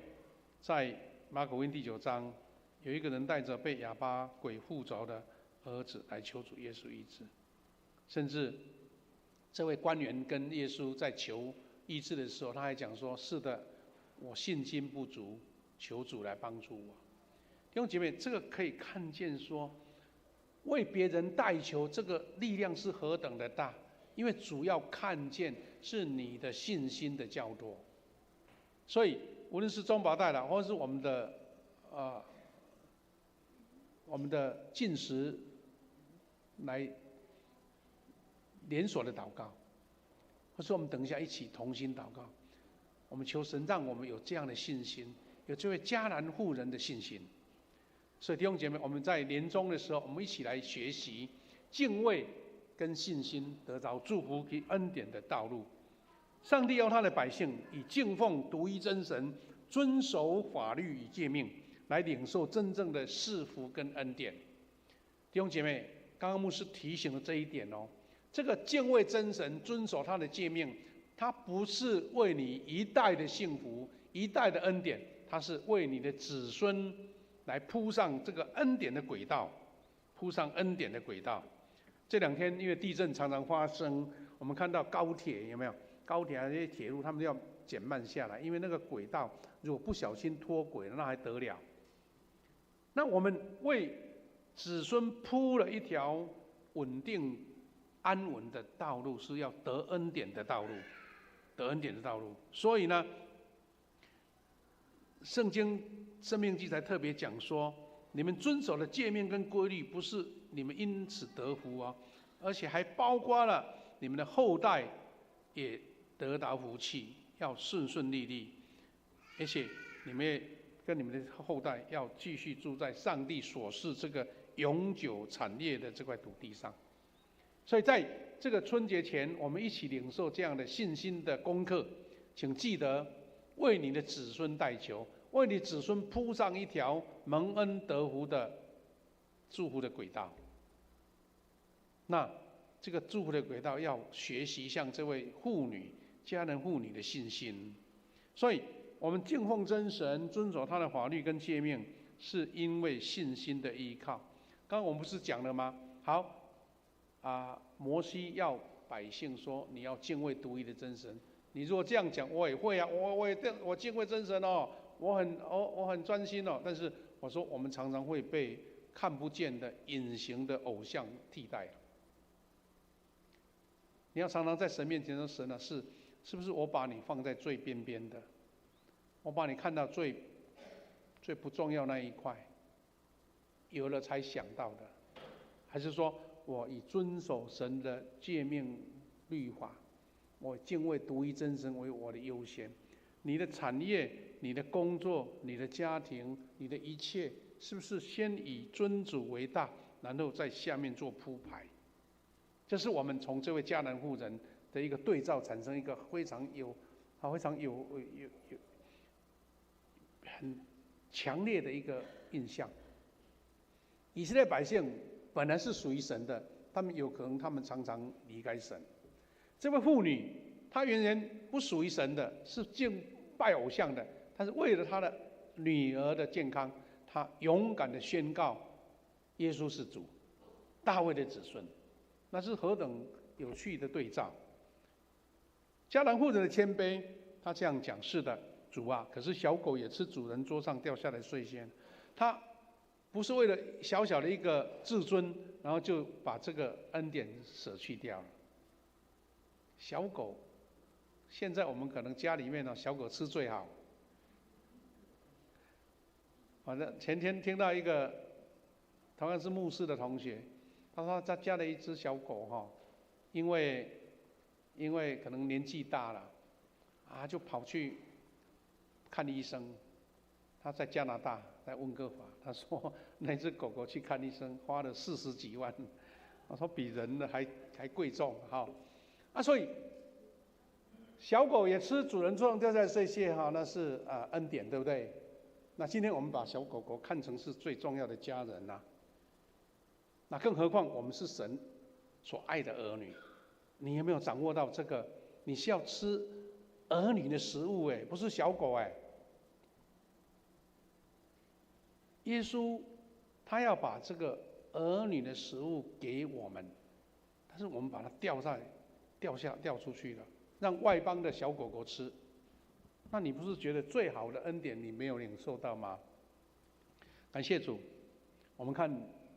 在马可福音第9章，有一个人带着被哑巴鬼附着的儿子来求主耶稣医治。甚至这位官员跟耶稣在求医治的时候，他还讲说：是的，我信心不足，求主来帮助我。弟兄姐妹，这个可以看见说，为别人代求，这个力量是何等的大。因为主要看见是你的信心的较多，所以无论是中保代祷，或是我们的禁食来连锁的祷告，或是我们等一下一起同心祷告，我们求神让我们有这样的信心，有这位迦南妇人的信心。所以弟兄姐妹，我们在年终的时候，我们一起来学习敬畏跟信心，得着祝福及恩典的道路。上帝要他的百姓以敬奉独一真神，遵守法律与诫命，来领受真正的赐福跟恩典。弟兄姐妹，刚刚牧师提醒了这一点哦。这个敬畏真神，遵守他的诫命，他不是为你一代的幸福、一代的恩典，他是为你的子孙来铺上这个恩典的轨道，铺上恩典的轨道。这2天因为地震常常发生，我们看到高铁有没有？高铁这些铁路他们要减慢下来，因为那个轨道如果不小心脱轨了，那还得了？那我们为子孙铺了一条稳定安稳的道路，是要得恩典的道路，得恩典的道路。所以呢，圣经申命记才特别讲说，你们遵守的诫命跟规律，不是你们因此得福哦，而且还包括了你们的后代也得到福气，要顺顺利利。而且你们跟你们的后代要继续住在上帝所示这个永久产业的这块土地上。所以在这个春节前，我们一起领受这样的信心的功课，请记得为你的子孙代求，为你子孙铺上一条蒙恩得福的祝福的轨道。那这个祝福的轨道要学习像这位妇女迦南妇女的信心。所以我们敬奉真神，遵守他的法律跟诫命，是因为信心的依靠。刚刚我们不是讲了吗？好摩西要百姓说，你要敬畏独一的真神。你如果这样讲，我也会啊，我敬畏真神哦，我很专心哦。但是我说，我们常常会被看不见的隐形的偶像替代。你要常常在神面前说，神啊，是不是我把你放在最边边的？我把你看到最不重要那一块，有了才想到的，还是说我以遵守神的诫命律法，我敬畏独一真神为我的优先？你的产业、你的工作、你的家庭、你的一切，是不是先以尊主为大，然后在下面做铺排？这是我们从这位迦南妇人的一个对照，产生一个非常有很强烈的一个印象。以色列百姓本来是属于神的，他们常常离开神。这位妇女，她原来不属于神的，是敬拜偶像的，但是为了她的女儿的健康，她勇敢的宣告耶稣是主，大卫的子孙。那是何等有趣的对照！迦南妇人的谦卑，她这样讲：是的，主啊，可是小狗也吃主人桌上掉下来的碎屑。她不是为了小小的一个自尊，然后就把这个恩典舍去掉了。小狗，现在我们可能家里面呢，小狗吃最好。反正前天听到一个同样是牧师的同学，他说他家的一只小狗哈，因为可能年纪大了，就跑去看医生。他在加拿大，在温哥华，他说那只狗狗去看医生花了40几万，他说比人的还贵重哈。所以小狗也吃主人桌上掉下来碎屑哈，那是恩典，对不对？那今天我们把小狗狗看成是最重要的家人呐。那更何况我们是神所爱的儿女，你有没有掌握到这个？你是要吃儿女的食物不是小狗耶稣他要把这个儿女的食物给我们，但是我们把它掉出去了，让外邦的小狗狗吃。那你不是觉得最好的恩典你没有领受到吗？感谢主，我们看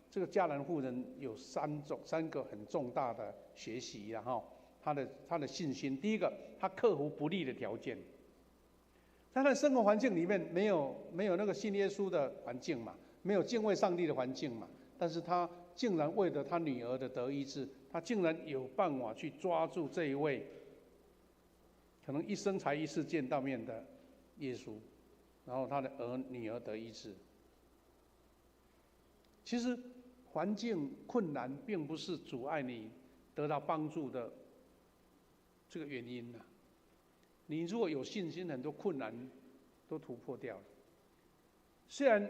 这个迦南妇人有三个很重大的学习，然后她的信心。第一个，她克服不利的条件，在她的生活环境里面没有那个信耶稣的环境嘛，没有敬畏上帝的环境嘛，但是她竟然为了她女儿的得医治，她竟然有办法去抓住这一位可能一生才一次见到面的耶稣，然后她的女儿得医治。其实环境困难并不是阻碍你得到帮助的这个原因呐。你如果有信心，很多困难都突破掉了。虽然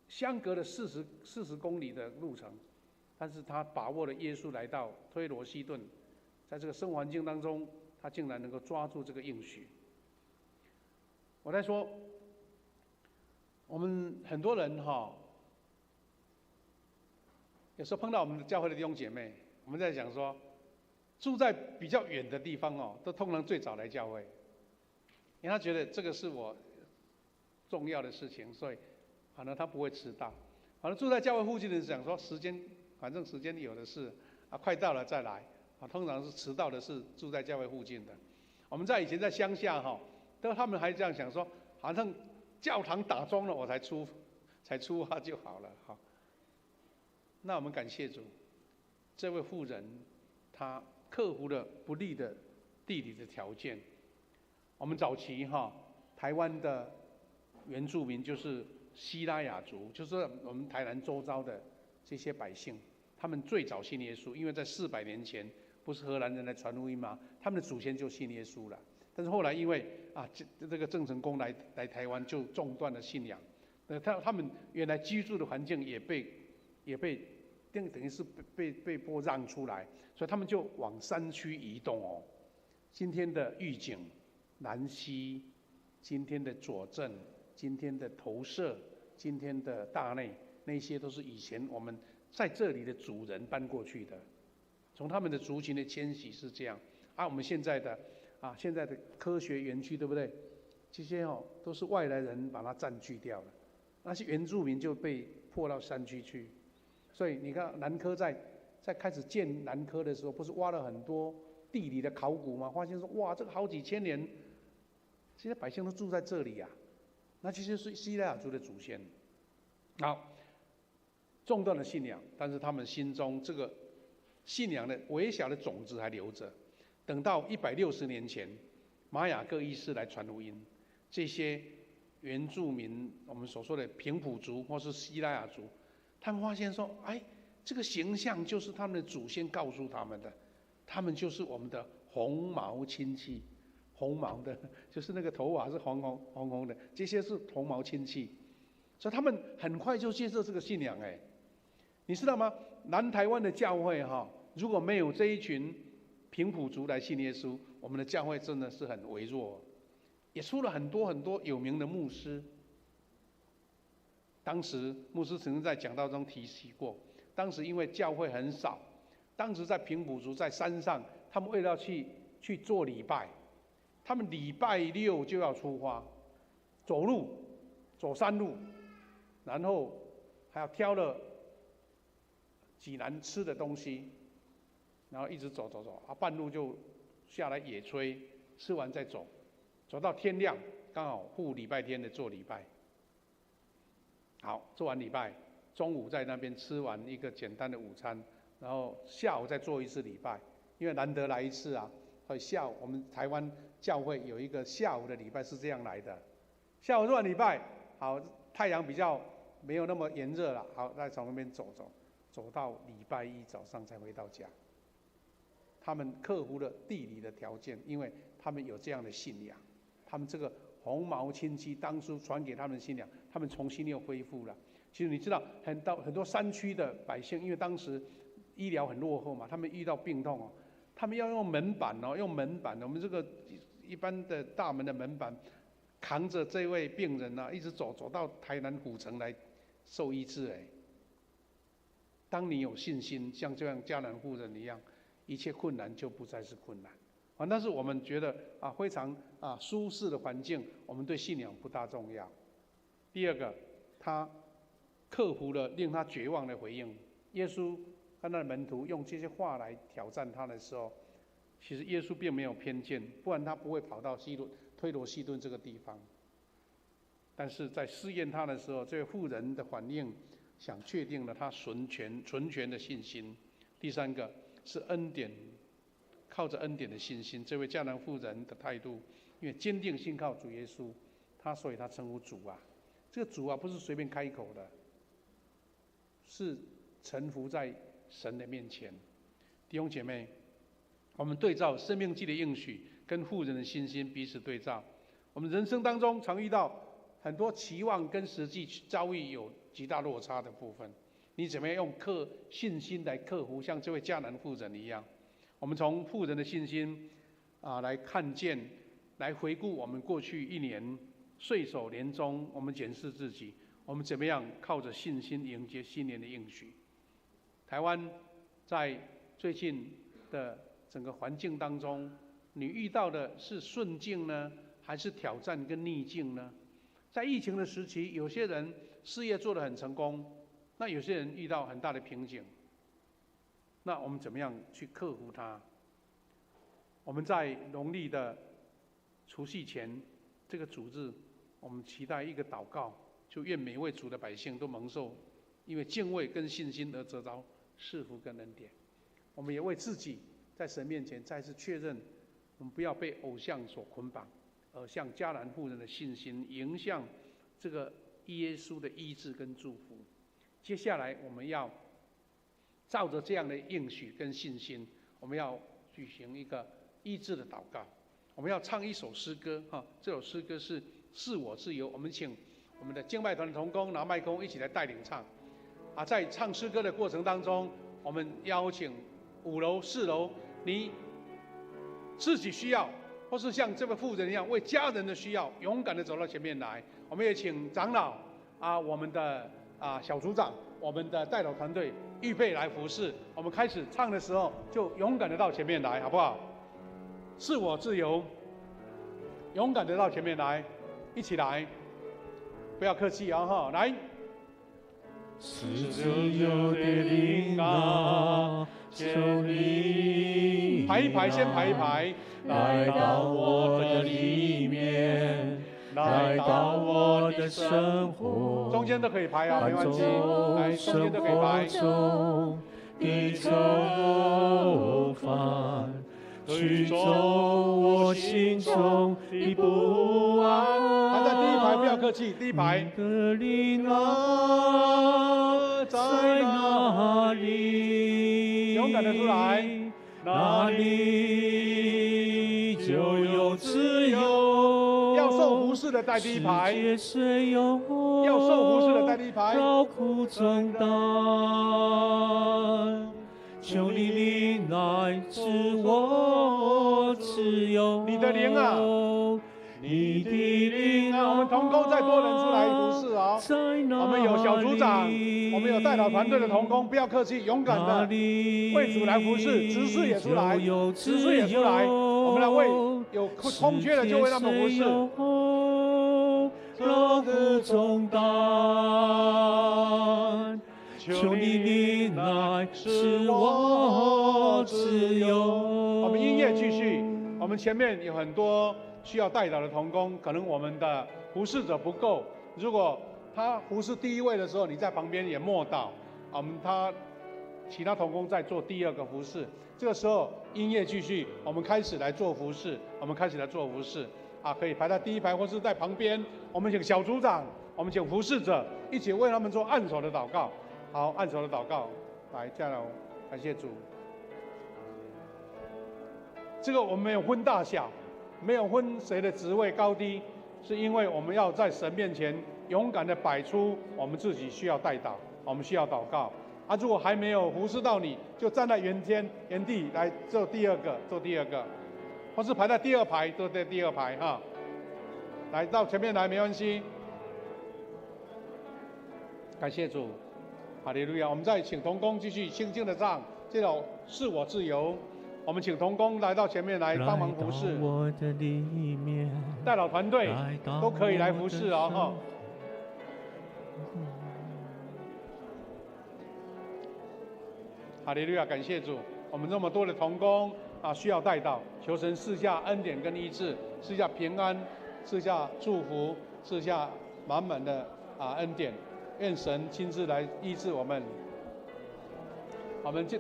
相隔了40公里的路程，但是他把握了耶稣来到推罗西顿，在这个生活环境当中，他竟然能够抓住这个应许。我在说，我们很多人有时候碰到我们教会的弟兄姐妹，我们在讲说，住在比较远的地方都通常最早来教会，因为他觉得这个是我重要的事情，所以反正他不会迟到。反正住在教会附近的人讲说，反正时间有的是快到了再来通常是迟到的是住在教会附近的。我们以前在乡下他们还这样想说，好像教堂打钟了我才出发就好了那我们感谢主，这位妇人她克服了不利的地理的条件。我们早期台湾的原住民就是西拉雅族，就是我们台南周遭的这些百姓，他们最早信耶稣，因为在400年前，不是荷兰人来传福音吗？他们的祖先就信耶稣了。但是后来因为这个郑成功来台湾，就中断了信仰。他们原来居住的环境也被等于是被迫让出来，所以他们就往山区移动哦。今天的玉井、南溪，今天的左镇，今天的投射，今天的大内，那些都是以前我们在这里的主人搬过去的。从他们的族群的迁徙是这样。我们现在的科学园区，对不对？这些都是外来人把它占据掉了，那些原住民就被迫到山区去。所以你看南科在开始建南科的时候，不是挖了很多地理的考古吗？发现说哇，这个好几千年，这些百姓都住在这里啊。那这些是西拉雅族的祖先。好，中断了信仰，但是他们心中这个信仰的微小的种子还留着。等到160年前，马雅各医师来传福音，这些原住民，我们所说的平埔族或是西拉雅族，他们发现说，这个形象就是他们的祖先告诉他们的，他们就是我们的红毛亲戚，红毛的，就是那个头发是红红的，这些是红毛亲戚，所以他们很快就接受这个信仰。你知道吗？南台湾的教会如果没有这一群平埔族来信耶稣，我们的教会真的是很微弱，也出了很多很多有名的牧师。当时牧师曾经在讲道中提起过，当时因为教会很少，当时在平埔族在山上，他们为了去做礼拜，他们礼拜6就要出发，走山路，然后还要挑了济南吃的东西，然后一直走，半路就下来野炊，吃完再走到天亮，刚好护礼拜天的做礼拜。好，做完礼拜，中午在那边吃完一个简单的午餐，然后下午再做一次礼拜，因为难得来一次啊，所以下午我们台湾教会有一个下午的礼拜是这样来的。下午做完礼拜，好，太阳比较没有那么炎热了，好，再从那边走到礼拜1早上才回到家。他们克服了地理的条件，因为他们有这样的信仰，他们这个红毛亲戚当初传给他们的信仰，他们重新又恢复了。其实你知道，很多山区的百姓，因为当时医疗很落后嘛，他们遇到病痛他们要用门板我们这个一般的大门的门板，扛着这位病人一直走到台南府城来受医治。当你有信心，像这样迦南妇人一样，一切困难就不再是困难。但是我们觉得非常舒适的环境，我们对信仰不大重要。第二个，他克服了令他绝望的回应。耶稣跟他的门徒用这些话来挑战他的时候，其实耶稣并没有偏见，不然他不会跑到推罗西顿这个地方。但是在试验他的时候，这位妇人的反应，想确定了他纯全的信心。第三个是恩典。靠着恩典的信心，这位迦南妇人的态度，因为坚定信靠主耶稣，所以他称呼主啊。这个主不是随便开口的，是臣服在神的面前。弟兄姐妹，我们对照生命记的应许跟妇人的信心彼此对照。我们人生当中常遇到很多期望跟实际遭遇有极大落差的部分，你怎么样用信心来克服，像这位迦南妇人一样？我们从妇人的信心来看见，来回顾我们过去1年岁首年终，我们检视自己，我们怎么样靠着信心迎接新年的应许。台湾在最近的整个环境当中，你遇到的是顺境呢，还是挑战跟逆境呢？在疫情的时期，有些人事业做得很成功，那有些人遇到很大的瓶颈。那我们怎么样去克服它？我们在农历的除夕前这个主日，我们期待一个祷告，就愿每位主的百姓都蒙受因为敬畏跟信心而得着赐福跟恩典。我们也为自己在神面前再次确认，我们不要被偶像所捆绑，像迦南妇人的信心，迎向这个耶稣的医治跟祝福。接下来我们要照着这样的应许跟信心，我们要举行一个医治的祷告。我们要唱一首诗歌哈，这首诗歌是我自由。我们请我们的敬拜团的同工拿麦克风一起来带领唱。在唱诗歌的过程当中，我们邀请5楼、4楼，你自己需要，或是像这位妇人一样为家人的需要，勇敢的走到前面来。我们也请长老我们的小组长，我们的代祷团队预备来服侍。我们开始唱的时候，就勇敢的到前面来，好不好？是我自由，勇敢的到前面来，一起来，不要客气哈，来。是自由的灵啊，求你排一排，先排一排，来到我的里面，来到我的生活，中间都可以排没关系，来，中间都可以排。的愁烦，驱走我心中的不安。还在第一排，不要客气，第一排。的灵啊，在哪里？勇敢的出来，哪里就有自由。要受服侍的在第一排，世界虽有要受服侍的在第一排。劳苦重担，求你灵来使我自由。你的灵啊，你的灵啊，我们同工再多人出来服侍我们有小组长，我们有代祷团队的同工，不要客气，勇敢的为主来服侍，执事也出来，执事也出来，我们来为有空缺的就为他们服侍。劳苦重担，求你灵来使我自由。我们音乐继续，我们前面有很多需要代祷的同工，可能我们的服侍者不够，如果他服侍第一位的时候，你在旁边也默祷，其他同工在做第二个服侍，这个时候音乐继续，我们开始来做服侍，可以排在第一排或是在旁边。我们请小组长，我们请服侍者一起为他们做按手的祷告。好，按手的祷告，来，加油，感谢主。这个我们没有分大小，没有分谁的职位高低，是因为我们要在神面前勇敢的摆出我们自己需要代祷，我们需要祷告。如果还没有服侍到你，就站在原地来做第二个，或是排在第二排，都在第二排哈。来到前面来没关系。感谢主，哈利路亚！我们再请同工继续轻轻的唱这首《是我自由》。我们请同工来到前面来帮忙服侍，代祷团队都可以来服侍哈。哈利路亚！感谢主，我们这么多的同工需要代祷，求神赐下恩典跟医治，赐下平安，赐下祝福，赐下满满的恩典。愿神亲自来医治我们。我们敬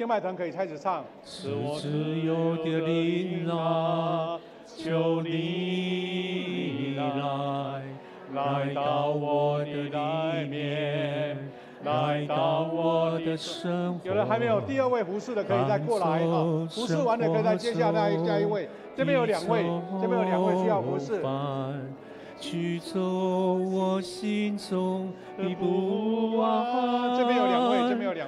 拜团可以开始唱。是我自由的灵啊，求你来到我的里面，来到我的生活。有人还没有第二位服侍的，可以再过来服侍完的可以再接下来下一位。这边有2位，需要服侍。驱走我心中的不安。这边有2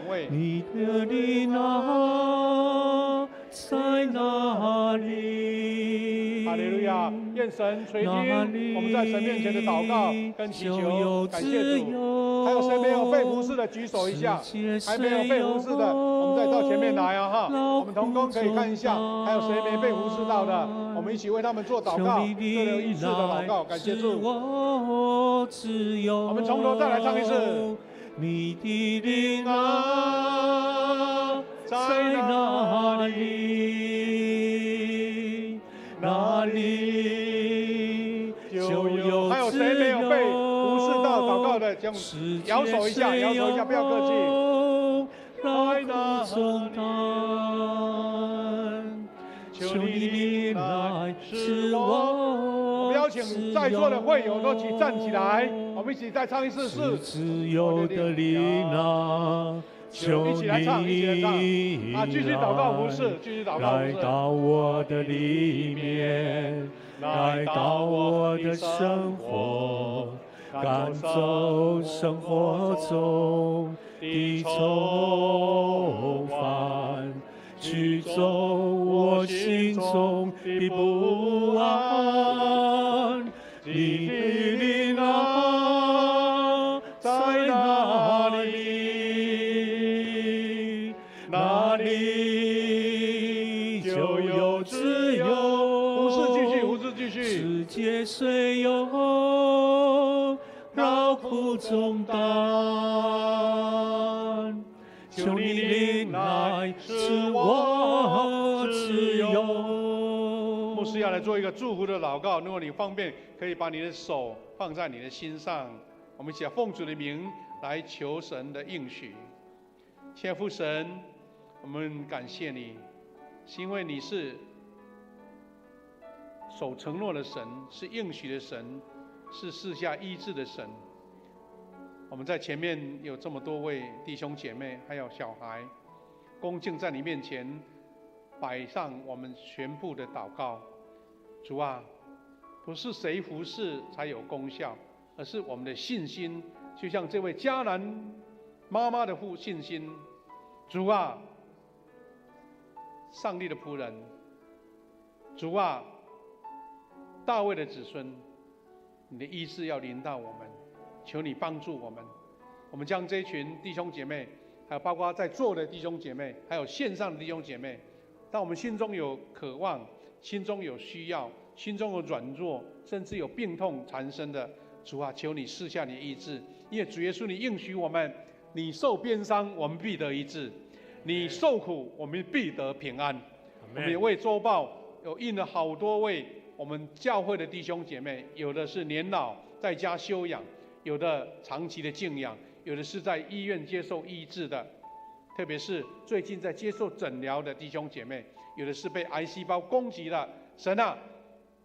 位，你的灵啊，在哪里？哈利路亚！愿神垂听我们在神面前的祷告跟祈求，感谢主。还有谁没有被服侍的举手一下？还没有被服侍的，我们再到前面来我们同工可以看一下，还有谁没被服侍到的，我们一起为他们做祷告，做有医治的祷告，感谢主。我们从头再来唱一次。你的灵啊，在哪里？哪里就有还有谁没有被服侍到祷告的，请摇手一下，不要客气。来哪里？求你临来，使我我们邀请在座的会友都一起站起来，我们一起再唱一次是自由的灵啊！求你一起来唱，一起来唱啊！继续祷告服侍，继续祷告服侍。来到我的里面，来到我的生活，赶走生活中的愁烦，驱走我心中的不安。你的灵啊，在哪里？哪里就有自由。胡适继续，胡适继续。世界虽有劳苦重担，求你临来，使我自由。牧师要来做一个祝福的祷告，如果你方便，可以把你的手放在你的心上，我们一起奉主的名来求神的应许。亲爱的父神，我们感谢你，是因为你是守承诺的神，是应许的神，是赐下医治的神。我们在前面有这么多位弟兄姐妹，还有小孩，恭敬在你面前摆上我们全部的祷告。主啊，不是谁服侍才有功效，而是我们的信心，就像这位迦南妈妈的信心。主啊，上帝的仆人，主啊，大卫的子孙，你的医治要临到我们，求你帮助我们。我们将这一群弟兄姐妹，还有包括在座的弟兄姐妹，还有线上的弟兄姐妹，当我们心中有渴望，心中有需要，心中有软弱，甚至有病痛缠身的，主啊，求你赐下你的医治，因为主耶稣你应许我们，你受鞭伤，我们必得医治；你受苦，我们必得平安。我们也为周报有印了好多位我们教会的弟兄姐妹，有的是年老在家休养，有的长期的静养，有的是在医院接受医治的，特别是最近在接受诊疗的弟兄姐妹，有的是被癌细胞攻击了。神啊，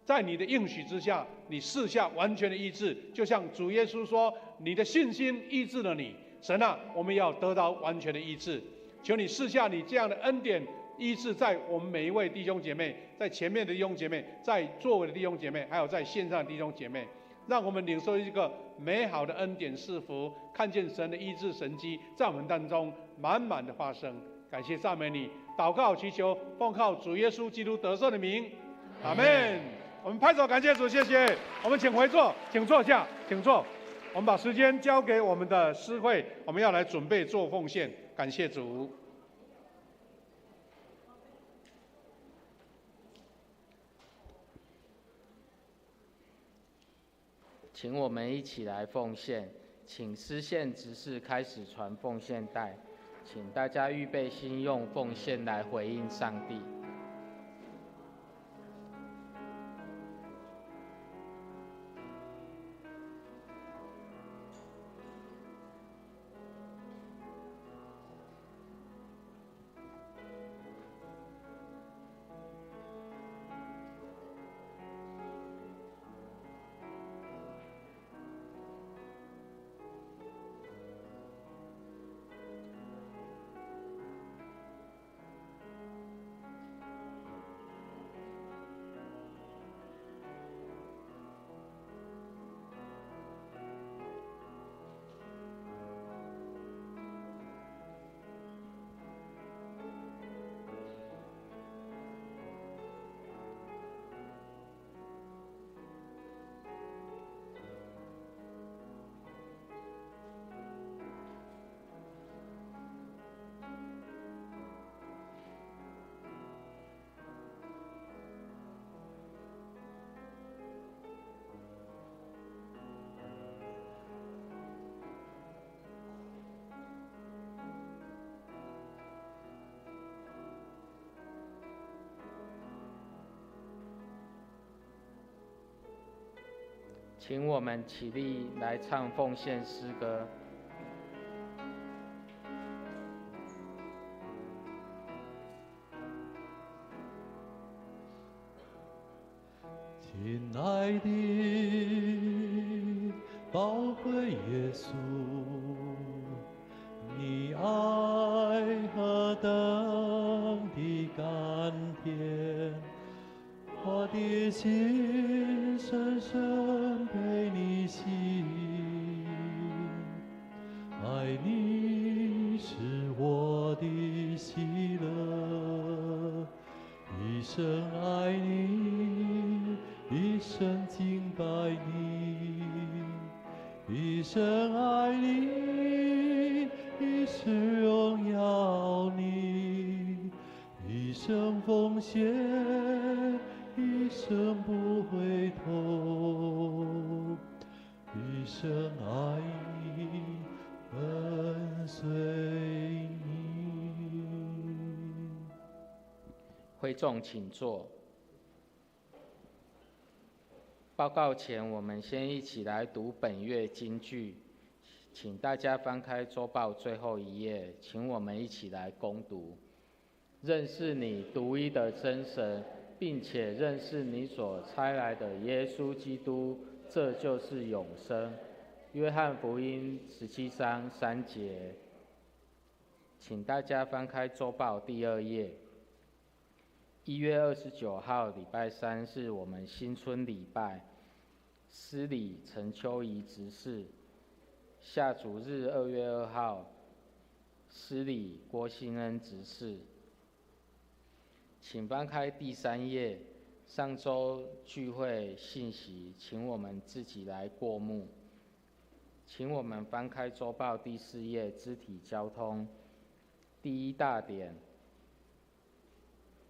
在你的应许之下，你赐下完全的医治，就像主耶稣说，你的信心医治了你。神啊，我们要得到完全的医治，求你赐下你这样的恩典医治在我们每一位弟兄姐妹，在前面的弟兄姐妹，在座位的弟兄姐妹，还有在线上的弟兄姐妹，让我们领受一个美好的恩典赐福，看见神的医治神迹在我们当中满满的发生。感谢赞美你，祷告祈求，奉靠主耶稣基督得胜的名，阿们。我们拍手感谢主，谢谢。我们请回座，请坐下，请坐。我们把时间交给我们的诗会，我们要来准备做奉献，感谢主。请我们一起来奉献，请司献执事开始传奉献带，请大家预备心，用奉献来回应上帝。请我们起立来唱奉献诗歌。亲爱的宝贵耶稣，你爱何等的甘甜，我的心深深被你吸引，爱你是我的喜乐，一生爱你，一生敬拜你，一生爱你，一生荣耀你，一生奉献，一生不回头，一生爱你，跟随你。会众请坐。报告前，我们先一起来读本月金句，请大家翻开周报最后一页，请我们一起来攻读。认识你独一的真神，并且认识你所差来的耶稣基督，这就是永生。约翰福音17章3节，请大家翻开周报第2页。1月29号礼拜三是我们新春礼拜，司礼陈秋怡执事。下主日2月2号，司礼郭新恩执事。请翻开第3页，上周聚会信息，请我们自己来过目。请我们翻开周报第4页，肢体交通。第一大点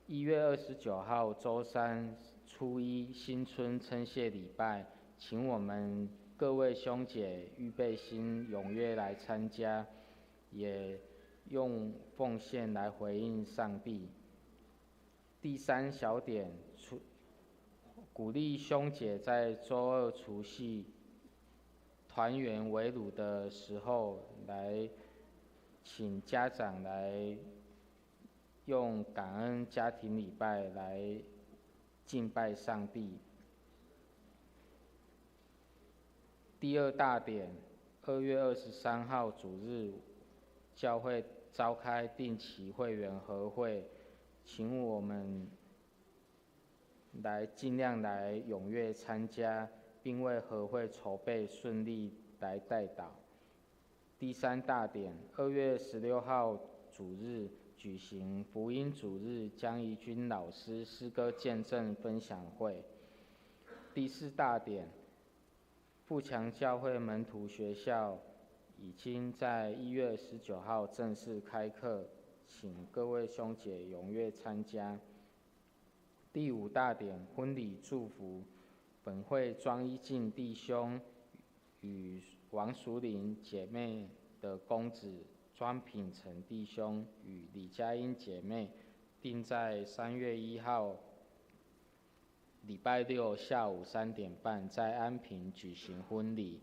，1月29号周三初一新春称谢礼拜，请我们各位兄姐预备心，踊跃来参加，也用奉献来回应上帝。第3小点，鼓励兄姐在周二除夕团圆围炉的时候，来请家长来用感恩家庭礼拜来敬拜上帝。第2大点，2月23号主日，教会召开定期会员合会，请我们来尽量来踊跃参加，并为合会筹备顺利来代祷。第3大点，2月16号主日举行福音主日江怡君老师诗歌见证分享会。第4大点，富强教会门徒学校已经在1月19号正式开课，请各位兄姐踊跃参加。第5大点，婚礼祝福，本会庄一静弟兄与王淑玲姐妹的公子庄品成弟兄与李佳英姐妹定在3月1号礼拜六下午3点半在安平举行婚礼，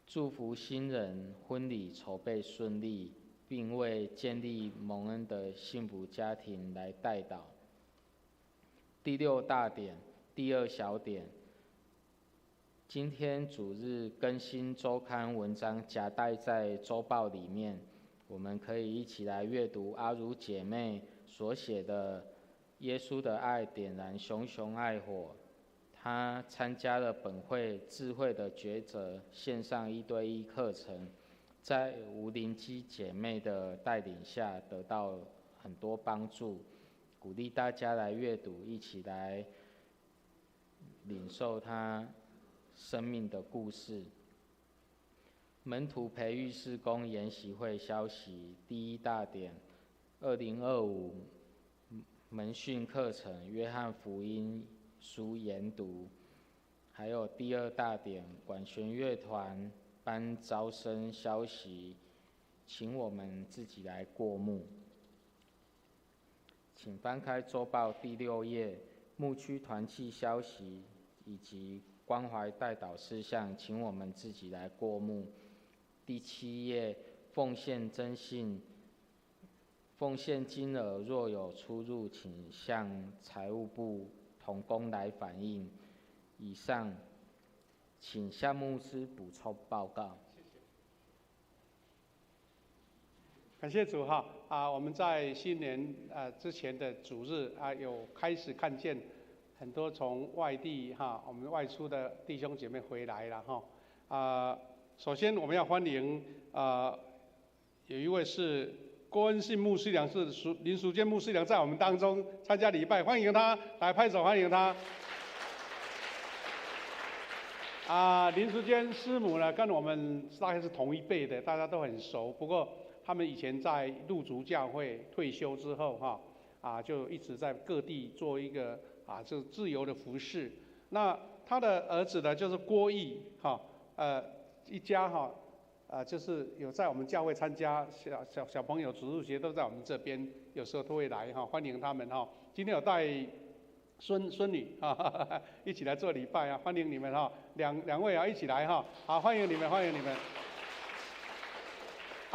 祝福新人婚礼筹备顺利，并为建立蒙恩的幸福家庭来代祷。第6大点，第2小点，今天主日更新周刊文章夹带在周报里面，我们可以一起来阅读阿如姐妹所写的耶稣的爱点燃熊熊爱火。她参加了本会智慧的抉择线上1对1课程，在吴灵基姐妹的带领下得到很多帮助，鼓励大家来阅读，一起来领受她生命的故事。门徒培育事工研习会消息，第1大点，2025门训课程约翰福音书研读，还有第2大点，管弦乐团班招生消息，请我们自己来过目。请翻开周报第6页，牧区团契消息以及关怀代祷事项，请我们自己来过目。第7页，奉献征信，奉献金额若有出入，请向财务部同工来反映。以上，请夏牧师补充报告。感谢主哈我们在新年之前的主日有开始看见很多从外地我们外出的弟兄姐妹回来了哈首先我们要欢迎有一位是郭恩信牧师娘，是林淑娟牧师娘在我们当中参加礼拜，欢迎他来拍手欢迎他。林淑娟师母呢，跟我们大概是同一辈的，大家都很熟。不过他们以前在路竹教会退休之后就一直在各地做一个就自由的服事。那他的儿子呢，就是郭义一家就是有在我们教会参加小朋友主日学，都在我们这边，有时候都会来欢迎他们今天有带孙女一起来做礼拜欢迎你们两位一起来好，欢迎你们欢迎你们。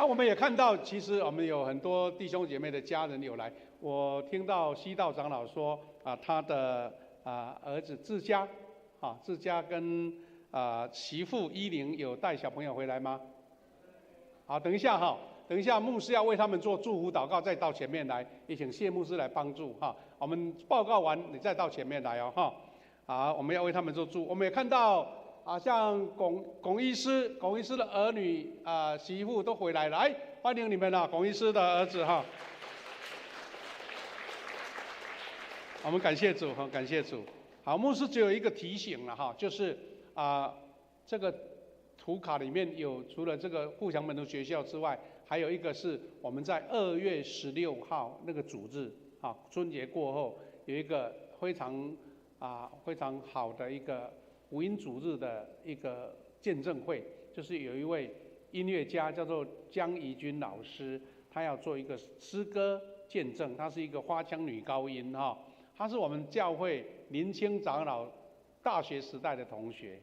我们也看到，其实我们有很多弟兄姐妹的家人有来。我听到西道长老说他的儿子志佳跟媳妇依玲有带小朋友回来吗？好，等一下牧师要为他们做祝福祷告，再到前面来，也请谢牧师来帮助我们报告完，你再到前面来好，我们要为他们做祝。我们也看到像龚医师的儿女媳妇都回来了，欢迎你们龚医师的儿子我们感谢主感谢主。好，牧师只有一个提醒了就是这个图卡里面有除了这个富强门徒学校之外，还有一个是我们在2月16号那个主日春节过后有一个非常好的一个福音主日的一个见证会，就是有一位音乐家叫做江怡君老师，他要做一个诗歌见证，他是一个花腔女高音他是我们教会林清长老大学时代的同学，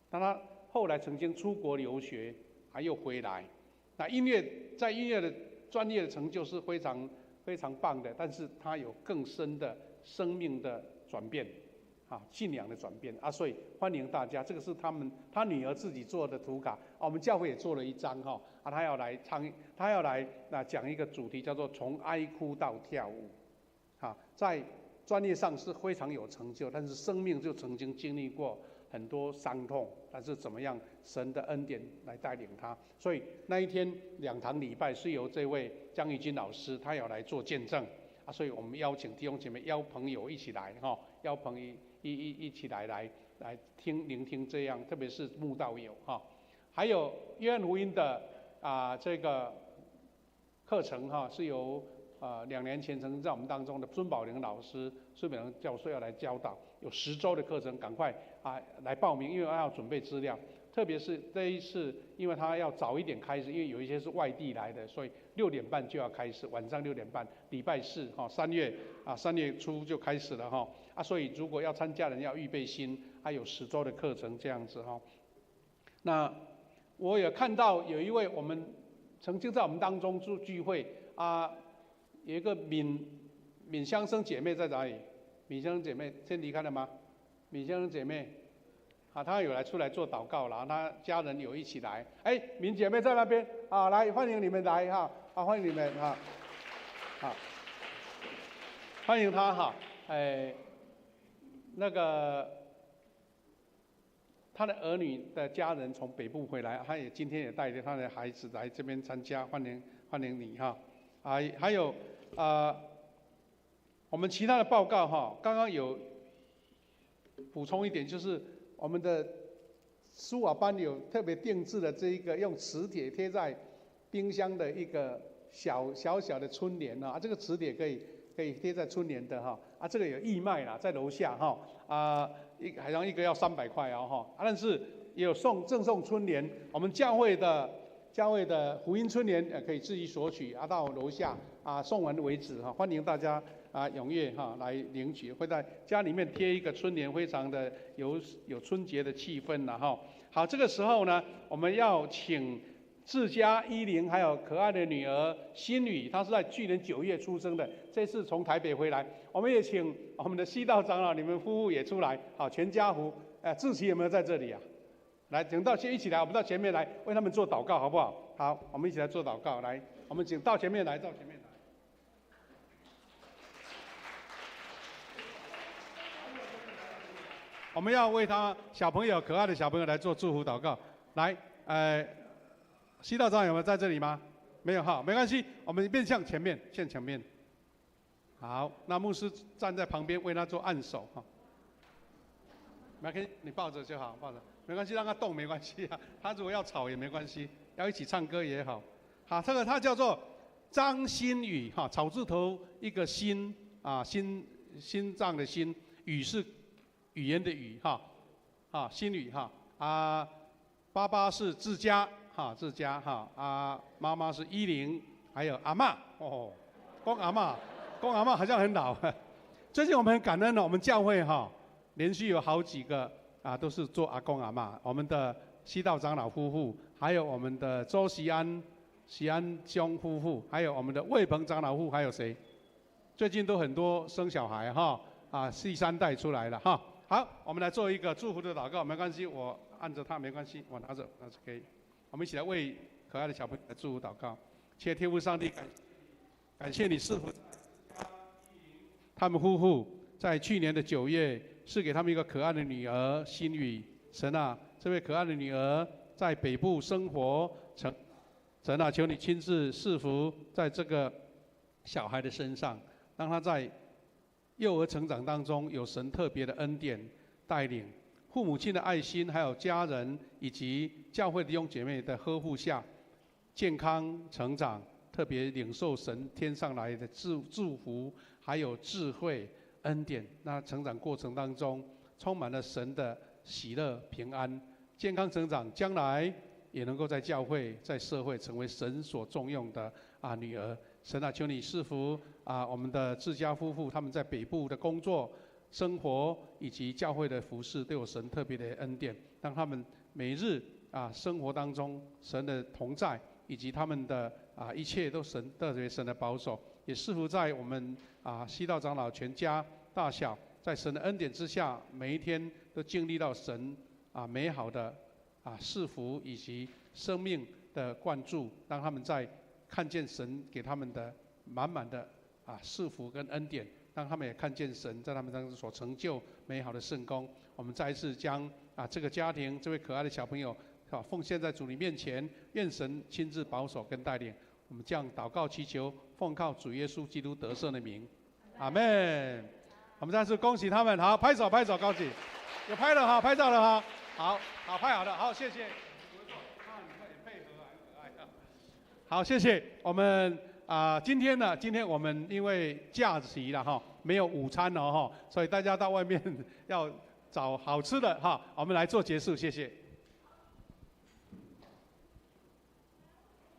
但他后来曾经出国留学又回来。那在音乐的专业的成就是非常非常棒的，但是他有更深的生命的转变信仰的转变所以欢迎大家。这个是他女儿自己做的图卡我们教会也做了一张他要来讲一个主题叫做从哀哭到跳舞在专业上是非常有成就，但是生命就曾经经历过很多伤痛，但是怎么样神的恩典来带领他。所以那一天2堂礼拜是由这位江怡君老师他要来做见证所以我们邀请弟兄姐妹邀朋友一起来邀朋友一起来聆听这样，特别是慕道友还有约翰福音的这个课程是由2年前曾经在我们当中的孙宝玲老师孙宝玲教授要来教导，有10周的课程，赶快来报名，因为要准备资料。特别是这一次，因为他要早一点开始，因为有一些是外地来的，所以6点半就要开始，晚上6点半，礼拜43月初就开始了所以如果要参加的人要预备心，有10周的课程这样子那我也看到有一位我们曾经在我们当中做聚会有一个敏香生姐妹在哪里？敏香生姐妹先离开了吗？敏香生姐妹她有出来做祷告了，她家人有一起来。敏姐妹在那边来欢迎你们来欢迎你们欢迎她那个他的儿女的家人从北部回来，他也今天也带着他的孩子来这边参加，欢迎你还有我们其他的报告刚刚有补充一点，就是我们的书法班有特别定制的这一个用磁铁贴在冰箱的一个小的春联这个磁铁可以贴在春联的这个有义卖啦，在楼下好像一个要300块但是也有赠送春联，我们教会的福音春联可以自己索取到楼下送完为止欢迎大家踊跃来领取，会在家里面贴一个春联，非常的有春节的气氛好，这个时候呢，我们要请志佳、依林，还有可爱的女儿心宇，她是在去年9月出生的，这次从台北回来。我们也请我们的西道长老，你们夫妇也出来，好，全家福。志奇有没有在这里啊？来，请一起来，我们到前面来为他们做祷告，好不好？好，我们一起来做祷告。来，我们请到前面来，到前面来。我们要为他小朋友、可爱的小朋友来做祝福祷告。来，西道长有没有在这里吗？没有哈，没关系，我们面向前面，向前面。好，那牧师站在旁边为他做按手哈。没关系，你抱着就好，抱着，没关系，让他动没关系啊。他如果要吵也没关系，要一起唱歌也好。好，这个他叫做张新宇哈，草字头一个心啊，心脏的心，宇是语言的语哈，啊，新宇哈啊，爸爸是志佳哈，志佳哈啊，妈妈是依林，还有阿嬷哦，光阿嬷好像很老。最近我们很感恩呢，我们教会哈。连续有好几个都是做阿公阿嬷，我们的西道长老夫妇，还有我们的周喜安兄夫妇，还有我们的魏鹏长老夫妇，还有谁？最近都很多生小孩哈，第3代出来了哈。好，我们来做一个祝福的祷告，没关系，我按着它没关系，我拿着那是可以。我们一起来为可爱的小朋友来祝福祷告。谢天父上帝，感谢你赐福他们夫妇在去年的9月。是给他们一个可爱的女儿心宇。神啊，这位可爱的女儿在北部生活，神啊，求你亲自赐福在这个小孩的身上，让他在幼儿成长当中有神特别的恩典带领，父母亲的爱心，还有家人以及教会弟兄姐妹的呵护下，健康成长，特别领受神天上来的祝福，还有智慧。恩典，那成长过程当中充满了神的喜乐、平安、健康成长，将来也能够在教会、在社会成为神所重用的女儿。神啊，求你赐福我们的志佳夫妇，他们在北部的工作、生活以及教会的服事，都有神特别的恩典，让他们每日生活当中神的同在，以及他们的一切都特别神的保守。也赐福在我们西道长老全家大小，在神的恩典之下，每一天都经历到神美好的赐福以及生命的灌注，让他们在看见神给他们的满满的赐福跟恩典，让他们也看见神在他们当中所成就美好的圣工。我们再一次将这个家庭这位可爱的小朋友奉献在主你面前，愿神亲自保守跟带领。我们这样祷告祈求，奉靠主耶稣基督得胜的名，阿们。我们再次恭喜他们，好，拍手拍手，高兴，有拍了哈，拍照了哈，好拍好了，好，谢谢。好，谢谢。我们今天我们因为假期了哈，没有午餐了哈，所以大家到外面要找好吃的哈，我们来做结束，谢谢。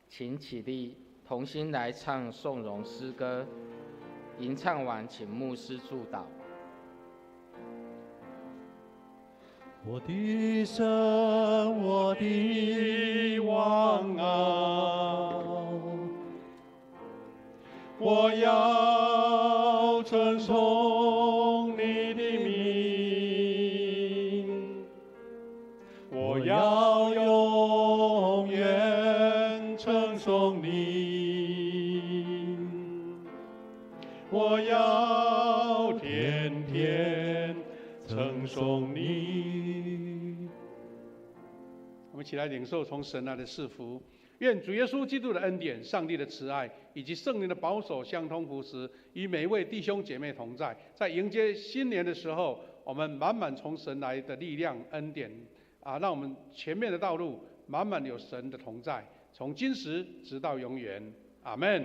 请起立，同心来唱颂荣诗歌。吟唱完，请牧师祝祷。我的神，我的王啊，我要称颂你的名，我要永远称颂你，我要天天称颂你。我们一起来领受从神来的赐福。愿主耶稣基督的恩典、上帝的慈爱以及圣灵的保守相通扶持，与每一位弟兄姐妹同在。在迎接新年的时候，我们满满从神来的力量、恩典让我们前面的道路满满有神的同在，从今时直到永远。阿们。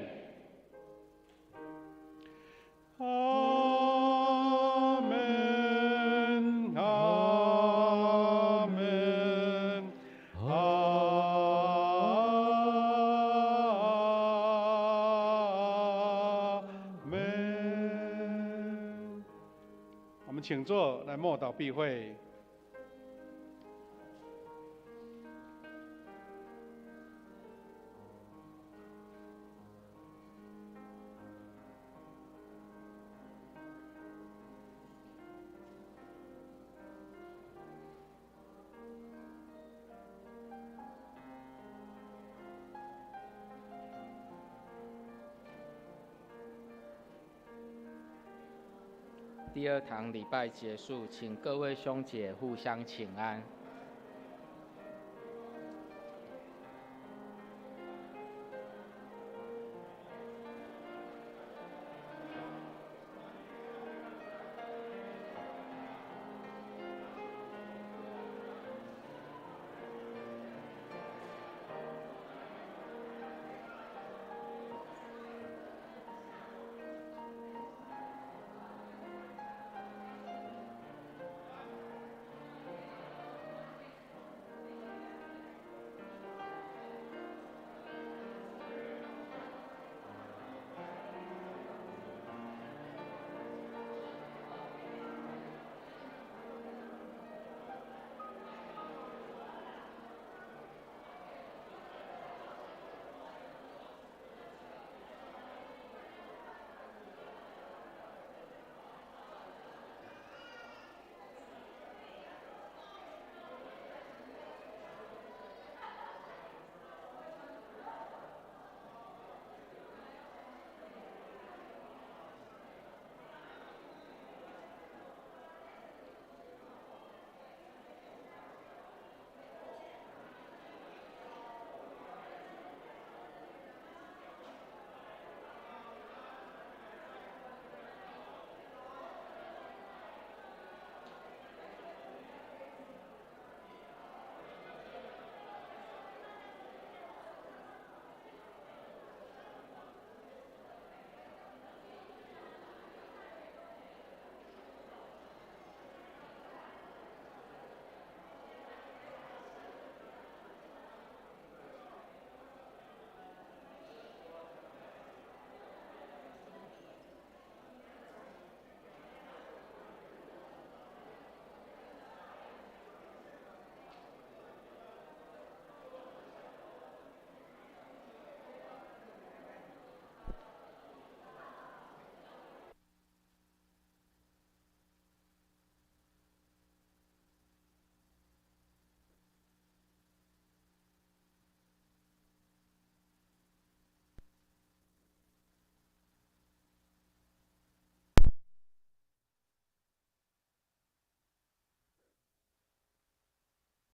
阿们。阿门。阿门。我们请坐，来默祷闭会。第二堂礼拜结束，请各位兄姐互相请安。